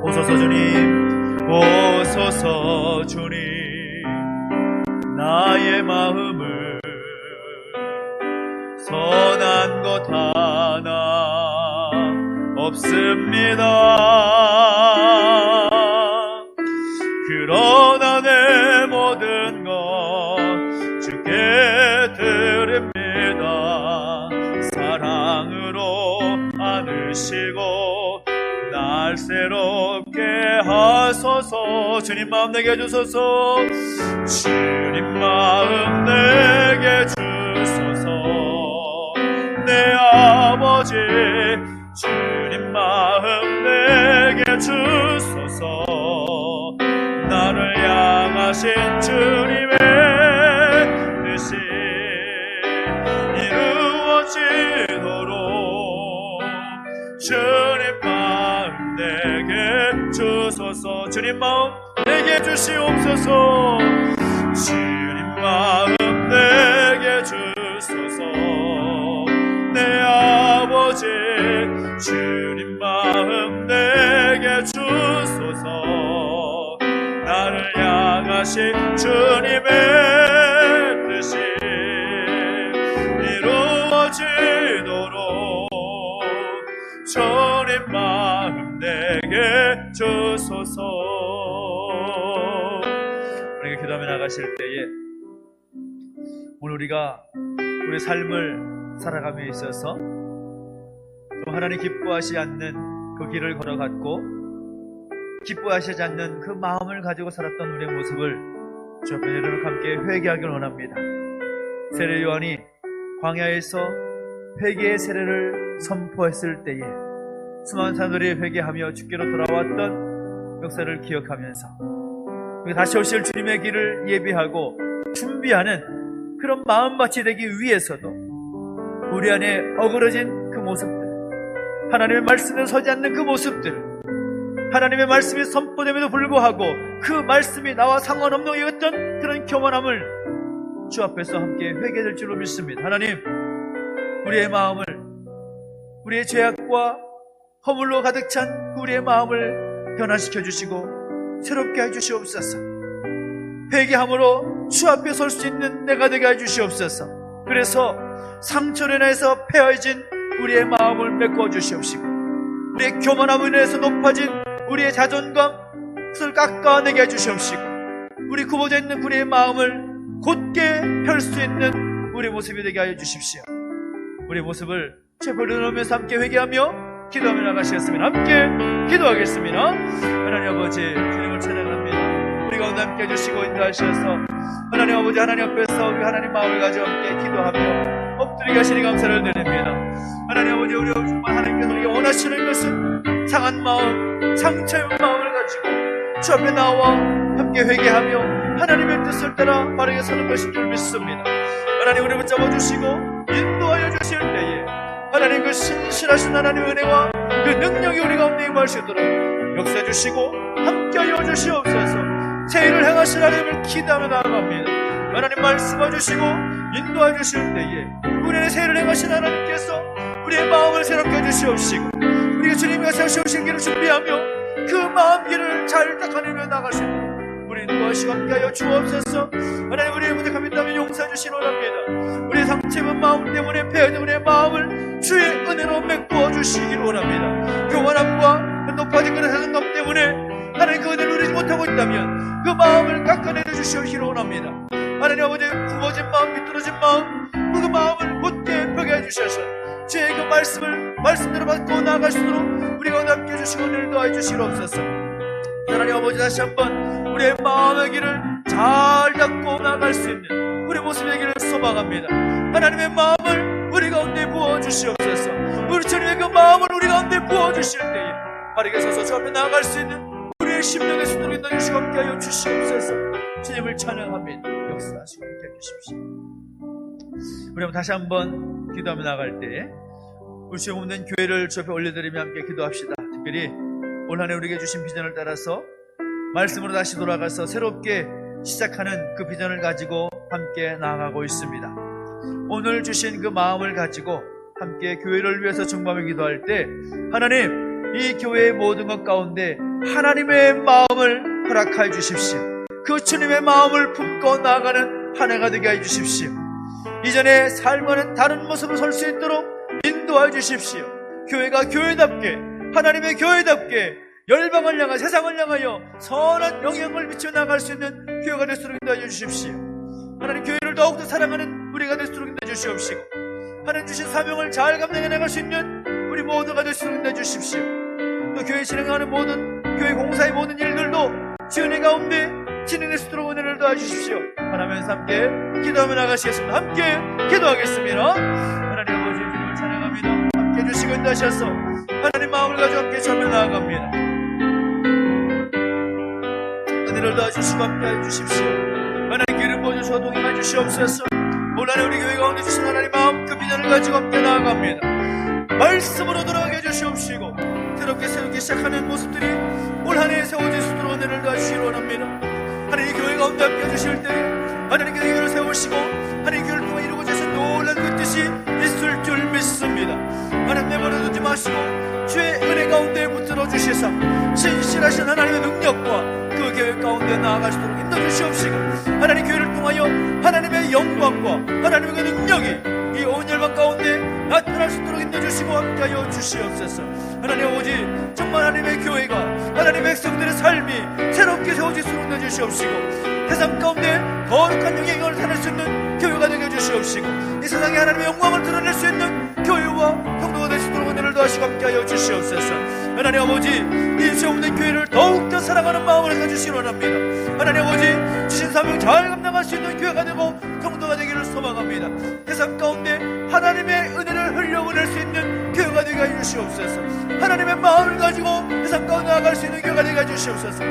보소서 주님, 보소서 주님, 나의 마음을 선한 것 하나 없습니다. 그러나 내 모든 것 주께 드립니다. 사랑으로 안으시고 날 새롭게 하소서. 주님 마음 내게 주소서. 주님 마음 내게 주소서. 내 아버지 주님 마음 내게 주소서. 나를 향하신 주님의 뜻이 이루어지도록 주님 마음 내게 주소서. 주님 마음 내게 주시옵소서. 주님 마음 내게 주소서. 내 아버지 주님 마음 내게 주소서. 나를 향하신 주님의 뜻이 이루어지도록 주님 마음 내게 주소서. 우리가 기도하며 나가실 때에 오늘 우리가 우리 삶을 살아감에 있어서 또 하나님 기뻐하시지 않는 그 길을 걸어갔고 기뻐하시지 않는 그 마음을 가지고 살았던 우리의 모습을 주 앞에 내려놓고 함께 회개하기를 원합니다. 세례 요한이 광야에서 회개의 세례를 선포했을 때에 수많은 사람들이 회개하며 주께로 돌아왔던 역사를 기억하면서 다시 오실 주님의 길을 예비하고 준비하는 그런 마음밭이 되기 위해서도 우리 안에 어그러진 그 모습들, 하나님의 말씀에 서지 않는 그 모습들, 하나님의 말씀이 선포됨에도 불구하고 그 말씀이 나와 상관없는 어떤 그런 교만함을 주 앞에서 함께 회개될 줄로 믿습니다. 하나님, 우리의 마음을, 우리의 죄악과 허물로 가득 찬 우리의 마음을 변화시켜 주시고 새롭게 해주시옵소서. 회개함으로 주 앞에 설 수 있는 내가 되게 해주시옵소서. 그래서 상처로 인해서 폐허해진 우리의 마음을 메꿔 주시옵시고 우리의 교만함으로 인해서 높아진 우리의 자존감을 깎아내게 해주시옵시고 우리 굽어져 있는 우리의 마음을 곧게 펼 수 있는 우리 모습이 되게 하여 주십시오. 우리 모습을 제벌을 넣으면서 함께 회개하며 기도하며 나가시겠습니다. 함께 기도하겠습니다. 하나님 아버지 주님을 찬양합니다. 우리 가운데 함께 해주시고 인도하셔서 하나님 아버지 하나님 앞에서 우리 하나님 마음을 가지고 함께 기도하며 엎드리게 하시니 감사를 드립니다. 하나님 아버지 우리 정말 하나님께서 우리가 원하시는 것은 상한 마음, 상처의 마음을 가지고 주 앞에 나와 함께 회개하며 하나님의 뜻을 따라 바르게 서는 것인 줄 믿습니다. 하나님 우리를 붙잡아 주시고 인도하여 주실 때에 하나님 그 신실하신 하나님의 은혜와 그 능력이 우리 가운데 임할 수 있도록 역사해 주시고 함께하여 주시옵소서. 새 일을 행하실 하나님을 기대하며 나아갑니다. 하나님 말씀해 주시고 인도해 주실 때에 우리의 새 일을 행하신 하나님께서 우리의 마음을 새롭게 해주시옵시고 우리가 주님과 세우실 길을 준비하며 그 마음 길을 잘 닦아내며 나갈 수 있도록 우리 인도하시고 함께하여 주옵소서. 하나님 우리의 부족함이 있다면 용서해 주시기 원합니다. 우리의 상처입은 마음 때문에 폐해진 우리의 마음을 주의 은혜로 메꾸어 주시기 원합니다. 교만함과 높아진 그런 자존감 때문에 하나님 그 은혜를 누리지 못하고 있다면 그 마음을 깎아내려 주시기 원합니다. 하나님 아버지 굽어진 마음, 비뚤어진 마음 그 마음을 곧게 펴게 해주셔서 주의 그 말씀대로 받고 나아갈 수 있도록 우리가 함께 해주시고 은혜를 더해 주시옵소서. 하나님 아버지 다시 한번 우리의 마음의 길을 잘 닦고 나아갈 수 있는 우리 모습의 길을 소망합니다. 하나님의 마음을 우리 가운데 부어주시옵소서. 우리 주님의 그 마음을 우리 가운데 부어주실 때에 바르게 서서 주 앞에 나아갈 수 있는 우리의 심령의 수도로 인도해주시고 함께하여 주시옵소서. 주님을 찬양합니다. 역사하시고 함께해 주십시오. 우리 한번 다시 한번 기도하며 나갈 때 우리 주님 없는 교회를 주 앞에 올려드리며 함께 기도합시다. 특별히 올 한 해 우리에게 주신 비전을 따라서 말씀으로 다시 돌아가서 새롭게 시작하는 그 비전을 가지고 함께 나아가고 있습니다. 오늘 주신 그 마음을 가지고 함께 교회를 위해서 중보하며 기도할 때 하나님 이 교회의 모든 것 가운데 하나님의 마음을 허락하여 주십시오. 그 주님의 마음을 품고 나아가는 한 해가 되게 해 주십시오. 이전의 삶과는 다른 모습으로 설 수 있도록 인도해 주십시오. 교회가 교회답게 하나님의 교회답게 열방을 향하여 세상을 향하여 선한 영향을 미쳐 나갈 수 있는 교회가 될 수 있도록 인도해 주십시오. 하나님 교회를 더욱더 사랑하는 우리가 될 수 있도록 인도해 주시옵시고 하나님 주신 사명을 잘 감당해 나갈 수 있는 우리 모두가 될 수 있도록 인도해 주십시오. 또 교회 진행하는 모든 교회 공사의 모든 일들도 지은혜 가운데 진행될 수 있도록 은혜를 더해 주십시오. 하나면서 함께 기도하며 나가시겠습니다. 함께 기도하겠습니다. 하나님 아버지 주님을 찬양합니다. 함께 해주시고 인도하셔서 하나님 마음을 가지고 함께 전며 나아갑니다. 은혜를 더해주시고 함께 해주십시오. 하나님 기름 부어주시고 동행해 주시옵소서. 오늘 안에 우리 교회 가운데 주신 하나님 마음 그 비전을 가지고 함께 나아갑니다. 말씀으로 돌아가게 해주시옵시고 더럽게 세우기 시작하는 모습들이 올 한 해 세워질 수 있도록 은혜를 더하시기를 원합니다. 하나님 교회 가운데 함께 해주실 때 하나님께서 교회를 세우시고 하나님 교회를 통해 이루고자 하신 놀라운 그 뜻이 있을 줄 믿습니다. 하나님 내버려두지 마시고 주의 은혜 가운데 붙들어 주시사 신실하신 하나님의 능력과 그 교회 가운데 나아갈 수 있도록 인도해 주시옵시고 하나님 교회를 통하여 하나님의 영광과 하나님의 그 능력이 이 온 열방 가운데 나타날 수 있도록 인도해 주시고 함께하여 주시옵소서. 하나님 아버지, 정말 하나님의 교회가 하나님의 백성들의 삶이 새롭게 세워질 수 있도록 인도해 주시옵시고 세상 가운데 거룩한 영향을 나타낼 수 있는 교회가 되게 해주시옵시고 이 세상에 하나님의 영광을 드러낼 수 있는 교회와 성도가 될 수 있도록 은혜를 더하시고 함께하여 주시옵소서. 하나님 아버지, 이 죄 없는 교회를 더욱더 사랑하는 마음을 가지시기 원합니다. 하나님 아버지, 주신 사명 잘 감당할 수 있는 교회가 되고 성도가 되기를 소망합니다. 세상 가운데 하나님의 은혜를 흘려보낼 수 있는 교회가 되게 해주시옵소서. 하나님의 마음을 가지고 세상 가운데 나아갈 수 있는 교회가 되게 해주시옵소서.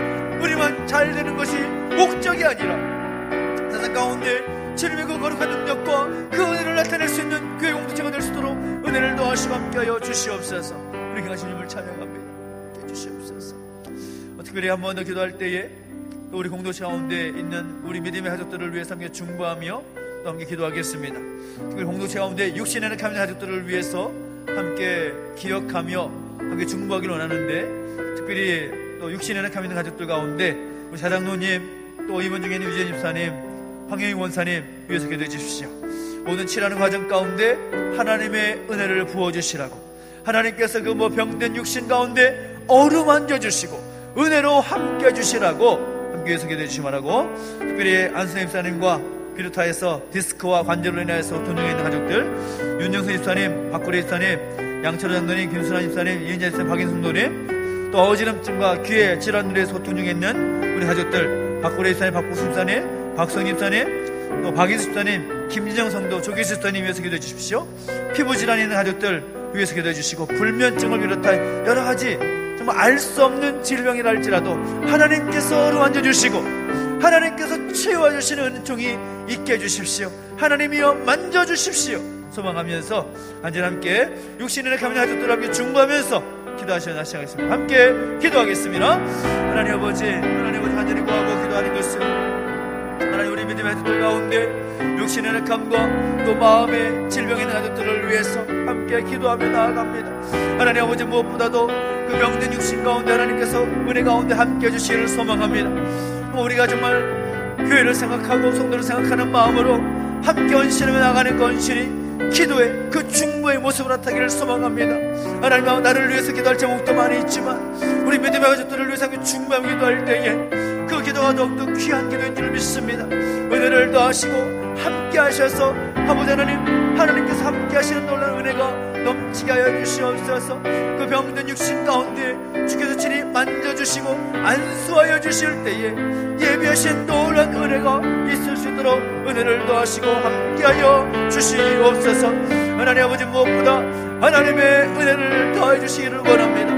우리만 잘 되는 것이 목적이 아니라 세상 가운데 주님의 그 거룩한 능력과 그 은혜를 나타낼 수 있는 교회 공동체가 될 수 있도록 은혜를 더하시고 함께하여 주시옵소서. 우리 강하신 주님을 찬양합니다. 주시옵소서. 특별히 한 번 더 기도할 때에 또 우리 공동체 가운데 있는 우리 믿음의 가족들을 위해서 함께 중보하며 또 함께 기도하겠습니다. 특별히 공동체 가운데 육신에 가는 가족들을 위해서 함께 기억하며 함께 중보하기를 원하는데 특별히 또 육신에 가는 가족들 가운데 우리 사장노님 또 임원 중에 있는 유재인 집사님 황영희 원사님 위해서 기도해 주십시오. 모든 치료하는 과정 가운데 하나님의 은혜를 부어주시라고 하나님께서 그 병든 육신 가운데 어루만져 주시고 은혜로 함께 해주시라고 함께 위해서 기도해 주시기 바라고 특별히 안수님 집사님과 비롯하여서 디스크와 관절로 인하여서 돈중에 있는 가족들 윤정수 집사님, 박구리 집사님, 양철호 장로님, 김순환 집사님, 이은자 집사님, 박인숙 노님 또 어지럼증과 귀의 질환으로 인해서 고통 중에 있는 우리 가족들 박구리 집사님, 박국수 집사님, 박성희 집사님 또 박인수 집사님, 김진영 성도, 조기수 집사님 위해서 기도해 주십시오. 피부질환이 있는 가족들 위해서 기도해 주시고 불면증을 비롯한 여러가지 정말 알 수 없는 질병이라 할지라도 하나님께서 어루만져 주시고 하나님께서 치유해 주시는 은총이 있게 해주십시오. 하나님이여 만져주십시오 소망하면서 안전 함께 육신의 가면 가족들 함께 중보하면서 기도하시는 시작하겠습니다. 함께 기도하겠습니다. 하나님 아버지 간절히 구하고 기도하는 것은 하나님 우리 믿음의 가족들 가운데 육신의 감과 또 마음의 질병에 있는 가족들을 위해서 함께 기도하며 나아갑니다. 하나님 아버지 무엇보다도 그 병든 육신 가운데 하나님께서 은혜 가운데 함께 해주시기를 소망합니다. 우리가 정말 교회를 생각하고 성도를 생각하는 마음으로 함께 헌신하며 나가는 헌신이 기도의 그 중보의 모습으로 나타나기를 소망합니다. 하나님 나를 위해서 기도할 제목도 많이 있지만 우리 믿음의 가족들을 위해서 함께 중보하며 기도할 때에 그 기도가 더욱더 귀한 기도인 줄 믿습니다. 은혜를 더하시고 함께 하셔서 아버지 하나님께서 함께 하시는 놀라운 은혜가 넘치게 하여 주시옵소서. 그 병든 육신 가운데 주께서 친히 만져주시고 안수하여 주실 때에 예비하신 놀라운 은혜가 있을 수 있도록 은혜를 더하시고 함께하여 주시옵소서. 하나님 아버지 무엇보다 하나님의 은혜를 더해 주시기를 원합니다.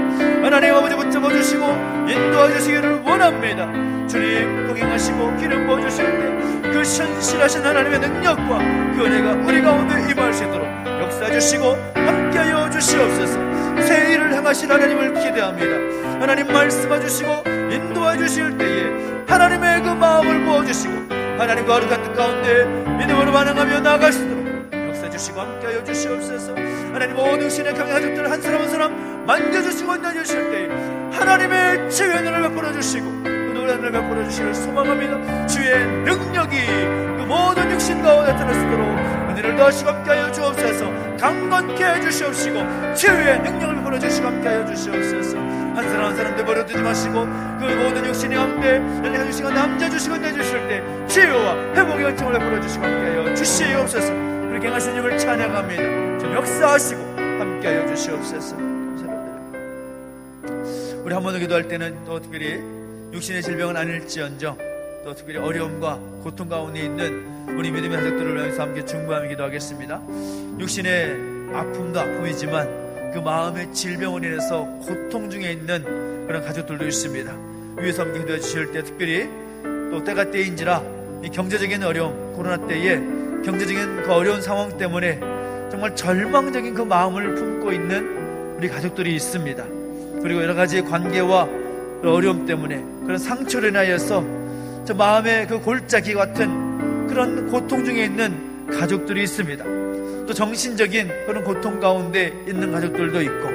하나님 아버지 붙잡아 주시고 인도해 주시기를 원합니다. 주님 동행하시고 기름 부어주실 때 그 신실하신 하나님의 능력과 그 은혜가 우리 가운데 임할 수 있도록 역사해 주시고 함께하여 주시옵소서. 새 일을 행하신 하나님을 기대합니다. 하나님 말씀해 주시고 인도해 주실 때에 하나님의 그 마음을 부어주시고 하나님과 거룩한 뜻 가운데 믿음으로 반응하며 나아갈 수 있도록 역사해 주시고 함께하여 주시옵소서. 하나님 모든 신의 강한 가족들 한 사람 한 사람 만져주시고 인도해주실 때에 하나님의 치유의 은혜를 베풀어 주시고 은혜를 베풀어 주시기를 소망합니다. 주의 능력이 그 모든 육신 가운데 나타날 수 있도록 은혜를 더하시고 함께하여 주옵소서. 강건케 해주시옵시고 치유의 능력을 베풀어 주시고 함께하여 주시옵소서. 한 사람 한 사람 내버려두지 마시고 그 모든 육신의 가운데 은혜 주시고 남겨주시고 내주실 때 치유와 회복의 은총을 베풀어 주시고 함께하여 주시옵소서. 그렇게 행하신 님을 찬양합니다. 좀 역사하시고 함께하여 주시옵소서. 감사합니다. 우리 한 번 더 기도할 때는 또 특별히 육신의 질병은 아닐지언정 또 특별히 어려움과 고통 가운데 있는 우리 믿음의 가족들을 위해서 함께 중보하며 기도하겠습니다. 육신의 아픔도 아픔이지만 그 마음의 질병으로 인해서 고통 중에 있는 그런 가족들도 있습니다. 위에서 함께 기도해 주실 때 특별히 또 때가 때인지라 이 경제적인 어려움 코로나 때에 경제적인 그 어려운 상황 때문에 정말 절망적인 그 마음을 품고 있는 우리 가족들이 있습니다. 그리고 여러 가지 관계와 어려움 때문에 그런 상처로 인하여서 저 마음의 그 골짜기 같은 그런 고통 중에 있는 가족들이 있습니다. 또 정신적인 그런 고통 가운데 있는 가족들도 있고,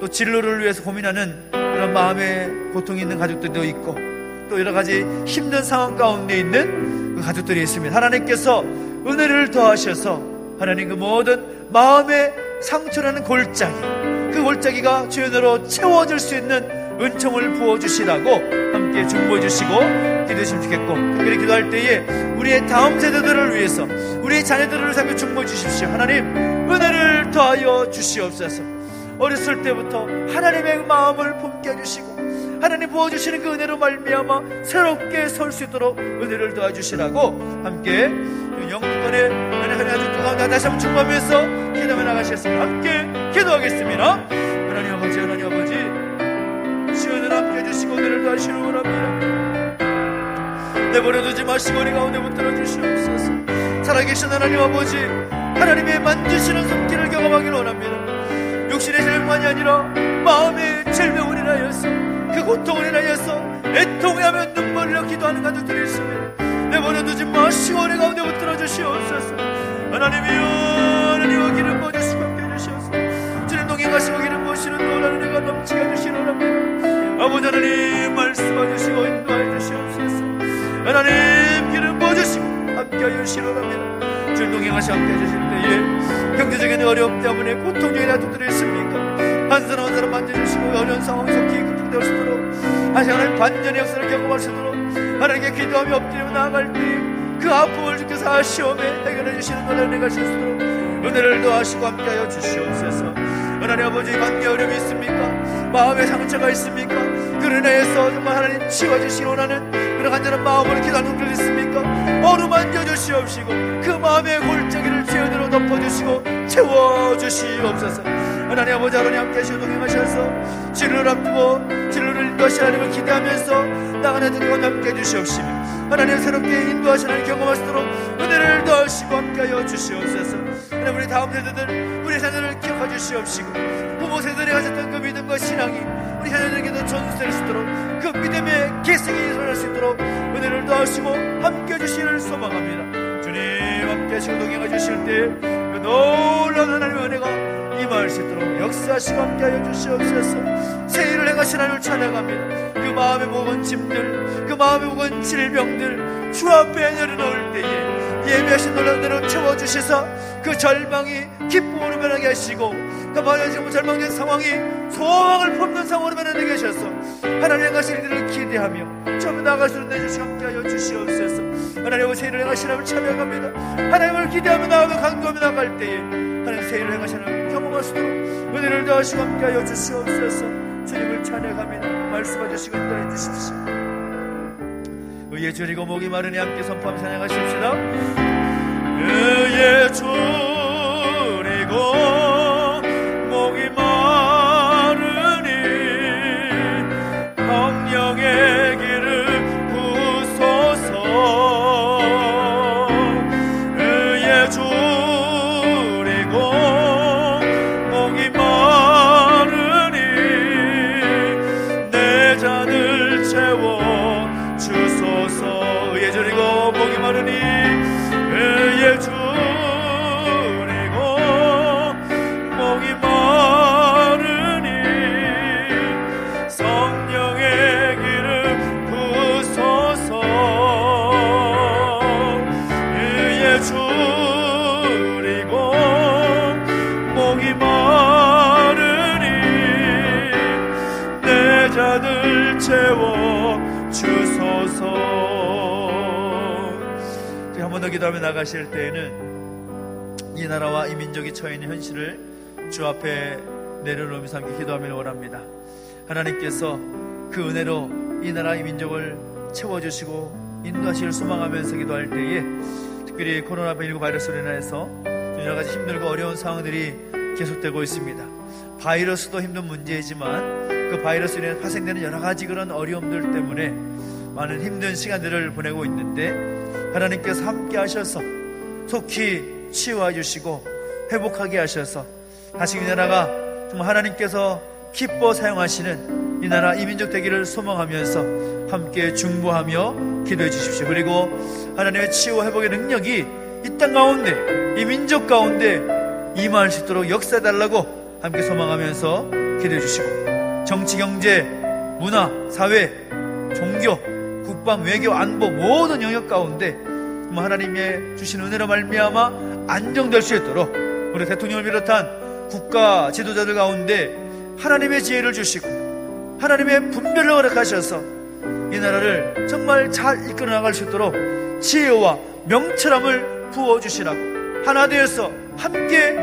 또 진로를 위해서 고민하는 그런 마음의 고통이 있는 가족들도 있고, 또 여러 가지 힘든 상황 가운데 있는 그 가족들이 있습니다. 하나님께서 은혜를 더하셔서 하나님 그 모든 마음의 상처라는 골짜기, 그 골짜기가 주의 은혜로 채워질 수 있는 은총을 부어주시라고 함께 중보해 주시고 기도해 주시면 좋겠고, 특별히 기도할 때에 우리의 다음 세대들을 위해서, 우리의 자녀들을 위해서 함께 중보해 주십시오. 하나님 은혜를 더하여 주시옵소서. 어렸을 때부터 하나님의 마음을 품게 해주시고 하나님 부어주시는 그 은혜로 말미암아 새롭게 설 수 있도록 은혜를 도와주시라고 함께 영국권의 하나님 가족들 가운데 다시 한번 중보하면서 기도해 나가시겠습니다. 함께 기도하겠습니다. 하나님 아버지, 하나님 아버지, 주의 은혜를 함께 해주시고 은혜를 도와주시는 원합니다. 내버려두지 마시고 우리 가운데 붙들어 주시옵소서. 살아계신 하나님 아버지, 하나님의 만지시는 손길을 경험하기를 원합니다. 육신의 질병만이 아니라 마음의 질병을 인하여서, 그 고통을 인하여서 애통하며 눈물을 흘려 기도하는 가족들이 있습니다. 내버려두지 마시고 우리 가운데 붙들어 주시옵소서. 하나님이여, 하나님의 기름 부어주시고 함께 해주시옵소서. 주님 동행하시고 기름 부으시는 노란 은혜가 넘치게 해주시옵소서. 아버지 하나님 말씀해 주시고 인도해 주시옵소서. 하나님 기름 부어주시고 함께하여 주시옵소서. 주님 동행하시고 함께 해주실 때에 경제적인 어려움 때문에 고통 중에 가족들이 있습니까? 한 사람 한 사람 만져주시고 어려운 상황에서 기급될 수 있도록, 다시 하나님 반전의 역사를 경험할 수 있도록 하나님께 기도하며 엎드리며 나아갈 때 그 아픔을 주께서 아시오매 해결해 주시는 것을 내가 실 수 있도록 은혜를 더하시고 함께하여 주시옵소서. 하나님 아버지, 관계 어려움이 있습니까? 마음의 상처가 있습니까? 그로 인하여서 정말 하나님 치워주시기 원하는 그런 간절한 마음으로 기도하는 분들 있습니까? 어루만져 주시옵시고 그 마음의 골짜기를 주연으로 덮어주시고 채워주시옵소서. 하나님 아버지, 하나님 함께 하시고 동행하셔서 진로를 앞두고 진로를 인도하시는 하나님을 기대하면서 나가는 들과 함께 해주시옵시며 하나님 새롭게 인도하시는 하나님 경험할 수 있도록 은혜를 더하시고 함께하여 주시옵소서. 하나님 우리 다음 세대들, 우리 자녀를 기억해 주시옵시고 부모 세대에 가졌던 그 믿음과 신앙이 우리 자녀들에게도 전수될 수 있도록 그 믿음의 계승이 일어날 수 있도록 은혜를 더하시고 함께해 주시기를 소망합니다. 주님 함께 하시고 동행해 주실 때 그 놀라운 하나님의 은혜가 임할 수 있도록 역사하시고 함께하여 주시옵소서. 새 일을 행하신 하나님을 찬양합니다. 그 마음에 묵은 짐들, 그 마음에 묵은 질병들 주 앞에 내려놓을 때에 예비하신 놀라운 은혜로 채워주셔서 그 절망이 기쁨으로 변하게 하시고 그 마음에 지금 절망된 상황이 소망을 품는 상황으로 변하게 하셔서 하나님 행하실 일을 기대하며 처음에 나아갈 수 있는 내주시고 함께하여 주시옵소서. 하나님의 새 일을 행하신 하나님을 찬양합니다. 하나님을 기대하며 나아가 간구하며 나아갈 때에 하나님 새 일을 행하시는 경험할 수 있도록 은혜를 더하시고 함께하여 주시옵소서. 주님을 찬양합니다. 말씀해 주시고 인도해 주십시오. 의에 줄이고 목이 마르니 함께 선포하며 찬양하십시다. 의에 줄이고 목이 마르니 성령의 기름 부소서. 의에 줄이고 목이 마르니 내 잔을 채워 주소서. 의에 줄이고 목이 마르니 의에 줄이고 목이 마르니 성령의 기름 부소서. 의에 줄이고 목이 마르니 내 잔을 채워 주소서. 한 번 더 기도하며 나가실 때에는 이 나라와 이 민족이 처해 있는 현실을 주 앞에 내려놓으면서 함께 기도하며 원합니다. 하나님께서 그 은혜로 이 나라 이 민족을 채워주시고 인도하시기를 소망하면서 기도할 때에 특별히 코로나19 바이러스로 인해서 여러 가지 힘들고 어려운 상황들이 계속되고 있습니다. 바이러스도 힘든 문제이지만 그 바이러스로 인해 파생되는 여러 가지 그런 어려움들 때문에 많은 힘든 시간들을 보내고 있는데 하나님께서 함께 하셔서 속히 치유해 주시고 회복하게 하셔서 다시 이 나라가 정말 하나님께서 기뻐 사용하시는 이 나라 이 민족 되기를 소망하면서 함께 중보하며 기도해 주십시오. 그리고 하나님의 치유와 회복의 능력이 이 땅 가운데, 이 민족 가운데 임할 수 있도록 역사해달라고 함께 소망하면서 기도해 주시고, 정치, 경제, 문화, 사회, 종교, 국방, 외교, 안보 모든 영역 가운데 하나님의 주신 은혜로 말미암아 안정될 수 있도록 우리 대통령을 비롯한 국가 지도자들 가운데 하나님의 지혜를 주시고 하나님의 분별을 허락하셔서 이 나라를 정말 잘 이끌어 나갈 수 있도록 지혜와 명철함을 부어주시라고, 하나 되어서 함께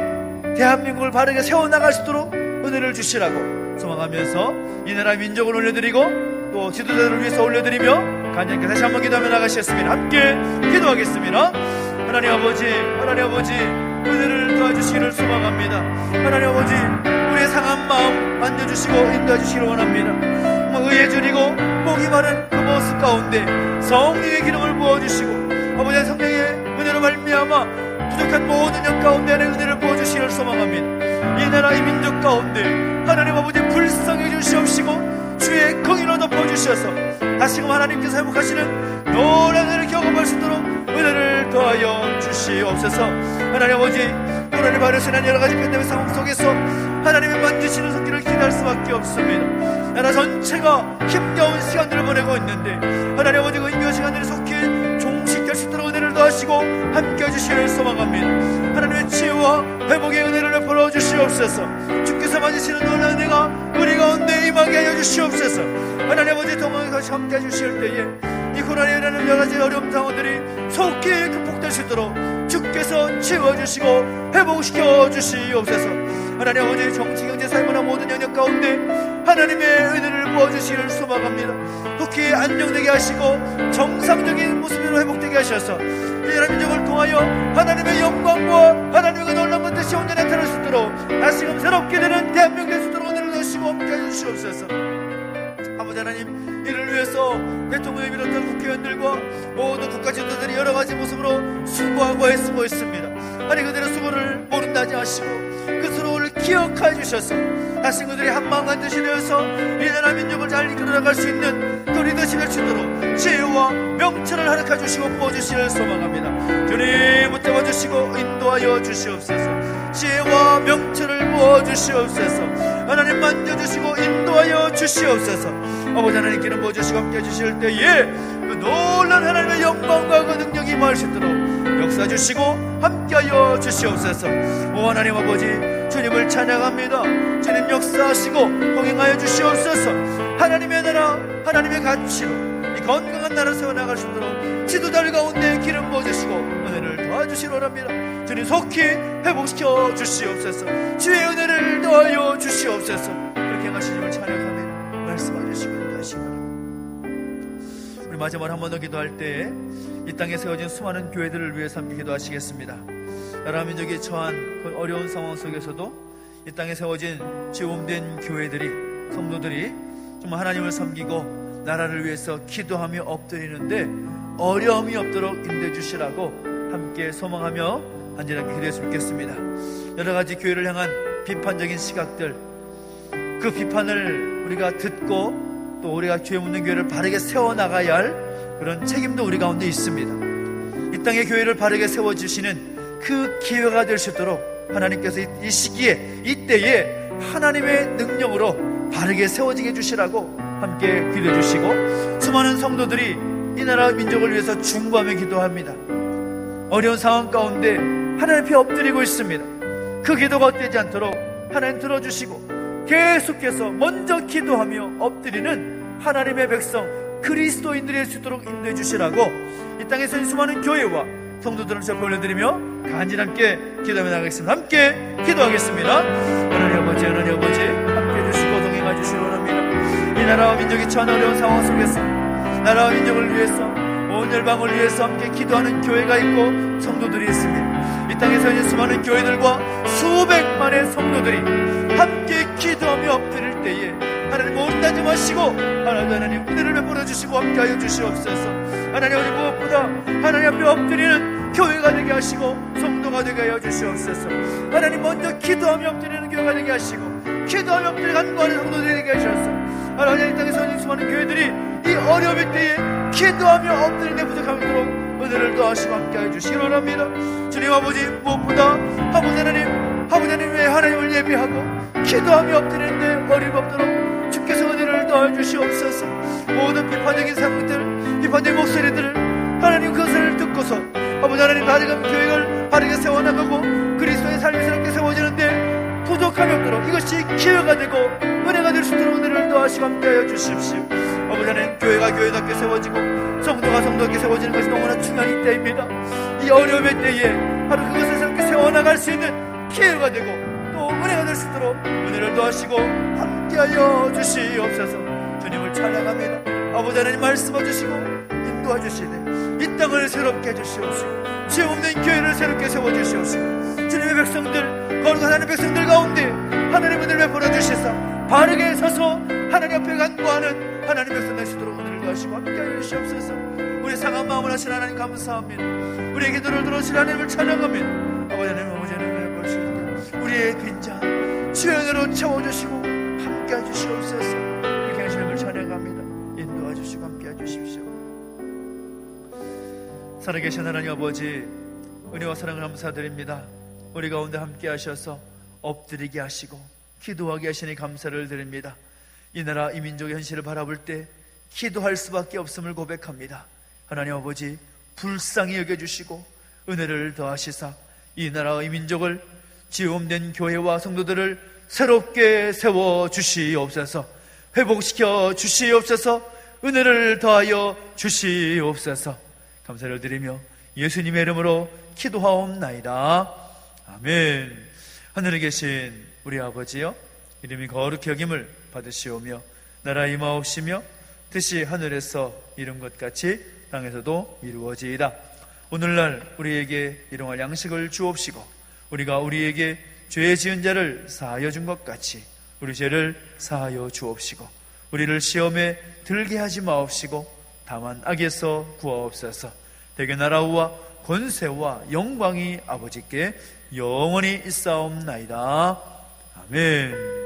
대한민국을 바르게 세워나갈 수 있도록 은혜를 주시라고 소망하면서 이 나라 민족을 올려드리고 또 지도자들을 위해서 올려드리며 간절히 다시 한번 기도하며 나가시겠습니다. 함께 기도하겠습니다. 하나님 아버지, 하나님 아버지, 은혜를 도와주시기를 소망합니다. 하나님 아버지, 우리의 상한 마음 만져주시고 인도해주시기를 원합니다. 의에 줄이고 목이 마른 그 모습 가운데 성령의 기름을 부어주시고 아버지의 성령의 은혜로 말미암아 부족한 모든 영 가운데 안에 은혜를 부어주시기를 소망합니다. 이 나라 이 민족 가운데 하나님 아버지 불쌍히 주시옵시고 주의 긍휼로 덮어주셔서 다시금 하나님께서 회복하시는 놀라운 은혜를 경험할 수 있도록 은혜를 더하여 주시옵소서. 하나님 아버지, 코로나를 바르시는 여러가지 팬데믹 상황 속에서 하나님의 만지시는 손길을 기대할 수밖에 없습니다. 나라 전체가 힘겨운 시간들을 보내고 있는데 하나님 아버지, 그 힘겨운 시간들이 속히 종식될 수 있도록 은혜를 더하시고 함께 해주시기를 소망합니다. 하나님의 치유와 회복의 은혜를 베풀어 주시옵소서. 주께서 만지시는 놀라운 은혜가 우리 가운데 임하게 하여 주시옵소서. 하나님 아버지, 동행하셔서 함께 해주실 때에 이 코로나에 일어나는 여러가지 어려운 상황들이 속히 극복될 수 있도록 주께서 치워주시고 회복시켜 주시옵소서. 하나님 아버지, 정치, 경제, 사회문화 모든 영역 가운데 하나님의 은혜를 부어주시기를 소망합니다. 속히 안정되게 하시고 정상적인 모습으로 회복되게 하셔서 이 나라 민족을 통하여 하나님의 영광과 하나님의 그 놀라운 뜻이 온전히 나타날 수 있도록 다시금 새롭게 되는 대한민국 될 수 있도록 은혜를 주시고 함께 해주시옵소서. 아버지 하나님, 이를 위해서 대통령을 비롯한 국회의원들과 모든 국가 지도자들이 여러가지 모습으로 수고하고 애쓰고 있습니다. 아니, 그들의 수고를 모른다지 하시고 그 수고를 기억하여 주셔서 다시 그들이 한마음 한뜻이 되어서 이 나라 민족을 잘 이끌어 나갈 수 있는 그 리더십을 주도록 지혜와 명철을 허락해 주시고 부어주시기를 소망합니다. 주님 붙잡아 주시고 인도하여 주시옵소서. 지혜와 명철을 부어주시옵소서. 하나님 만져주시고 인도하여 주시옵소서. 아버지 하나님께는 부어주시고 함께 해주실 때에 그 놀라운 하나님의 영광과 그 능력이 임할 수 있도록 역사 주시고 함께하여 주시옵소서. 오 하나님 아버지, 주님을 찬양합니다. 주님 역사하시고 동행하여 주시옵소서. 하나님의 나라, 하나님의 가치로 이 건강한 나라 세워나갈 수 있도록 지도자들 가운데 기름 부어주시고 은혜를 도와주시기 원합니다. 주님 속히 회복시켜 주시옵소서. 주의 은혜를 더하여 주시옵소서. 그렇게 행하신 주님을 찬양하며 말씀하여 주시고 인도하시기 바랍니다. 우리 마지막으로 한 번 더 기도할 때 이 땅에 세워진 수많은 교회들을 위해서 함께 기도하시겠습니다. 나라 민족이 처한 그 어려운 상황 속에서도 이 땅에 세워진 지음된 교회들이, 성도들이 정말 하나님을 섬기고 나라를 위해서 기도하며 엎드리는데 어려움이 없도록 인도해 주시라고 함께 소망하며 간절하게 기도했으면 좋겠습니다. 여러가지 교회를 향한 비판적인 시각들, 그 비판을 우리가 듣고 또 우리가 주에 묻는 교회를 바르게 세워나가야 할 그런 책임도 우리 가운데 있습니다. 이 땅의 교회를 바르게 세워주시는 그 기회가 될 수 있도록 하나님께서 이 시기에, 이때에 하나님의 능력으로 바르게 세워지게 해주시라고 함께 기도해 주시고, 수많은 성도들이 이 나라 민족을 위해서 중보하며 기도합니다. 어려운 상황 가운데 하나님 앞에 엎드리고 있습니다. 그 기도가 헛되지 않도록 하나님 들어주시고 계속해서 먼저 기도하며 엎드리는 하나님의 백성 그리스도인들이 될 수 있도록 인도해 주시라고 이 땅에서 수많은 교회와 성도들을 저 올려드리며 간절히 함께 기도하며 나가겠습니다. 함께 기도하겠습니다. 하나님 아버지, 하나님 아버지, 함께 해주시고 동행해 주시기 원합니다. 이 나라와 민족이 처한 어려운 상황 속에서 나라와 민족을 위해서, 온 열방을 위해서 함께 기도하는 교회가 있고 성도들이 있습니다. 이 땅에서 있는 수많은 교회들과 수백만의 성도들이 함께 기도하며 엎드릴 때에 하나님 모른다지 마시고 하나님 은혜를 베풀어 주시고 함께하여 주시옵소서. 하나님, 우리 무엇보다 하나님 앞에 엎드리는 교회가 되게 하시고 성도가 되게 하여 주시옵소서. 하나님 먼저 기도하며 엎드리는 교회가 되게 하시고 기도하며 엎드려 간구하는 성도들에게 하셔서 하나님 이 땅에서 수많은 교회들이 이 어려움의 때에 기도하며 엎드리는 데 부족함이 있도록 은혜를 더하시고 함께해 주시기 원합니다. 주님 아버지, 무엇보다 아버지 하나님 왜 하나님을 예배하고 기도하며 엎드리는데 어림이 없도록 주께서 은혜를 더해 주시옵소서. 모든 비판적인 상황들, 비판적인 목소리들을 하나님 그것을 듣고서 아버지 하나님 다리가 교회를 바르게 세워나가고 그리스도의 삶이 새롭게 세워지는데 부족함이 없도록 이것이 기회가 되고 은혜가 될 수 있도록 은혜를 더하시고 함께하여 주십시오. 아버지 하나님, 교회가 교회답게 세워지고 성도가 성도답게 세워지는 것이 너무나 중요한 이 때입니다. 이 어려움의 때에 바로 그것을 새롭게 세워나갈 수 있는 기회가 되고 또 은혜가 될 수 있도록 은혜를 더하시고 함께하여 주시옵소서. 주님을 찬양합니다. 아버지 하나님 말씀해 주시고 인도해 주시네 이 땅을 새롭게 해주시옵시고 죄 없는 교회를 새롭게 세워주시옵시고 주님의 백성들, 거룩한 하나님의 백성들 가운데 하나님 은혜를 베풀어 주시사 바르게 서서 하나님 앞에 간구하는 하나님 백성 될 수 있도록 은혜를 더하시고 함께하여 주시옵소서. 우리 상한 마음을 하신 하나님 감사합니다. 우리의 기도를 들어주신 하나님을 찬양합니다. 아버지 하나님, 아버지 하나님 보실 때 우리의 빈잔 주의 은혜로 채워주시고 함께해 주시옵소서. 이렇게 하시는 찬양합니다. 인도해 주시고 함께해 주십시오. 살아계신 하나님 아버지, 은혜와 사랑을 감사드립니다. 우리 가운데 함께 하셔서 엎드리게 하시고 기도하게 하시니 감사를 드립니다. 이 나라 이 민족의 현실을 바라볼 때 기도할 수밖에 없음을 고백합니다. 하나님 아버지, 불쌍히 여겨주시고 은혜를 더하시사 이 나라 이 민족을 지음된 교회와 성도들을 새롭게 세워주시옵소서. 회복시켜 주시옵소서. 은혜를 더하여 주시옵소서. 감사를 드리며 예수님의 이름으로 기도하옵나이다. 아멘. 하늘에 계신 우리 아버지여, 이름이 거룩히 여김을 받으시오며 나라 임하옵시며 뜻이 하늘에서 이룬 것 같이 땅에서도 이루어지이다. 오늘날 우리에게 일용할 양식을 주옵시고 우리가 우리에게 죄 지은 자를 사하여 준 것 같이 우리 죄를 사하여 주옵시고 우리를 시험에 들게 하지 마옵시고 다만 악에서 구하옵소서. 대개 나라와 권세와 영광이 아버지께 영원히 있사옵나이다. 아멘.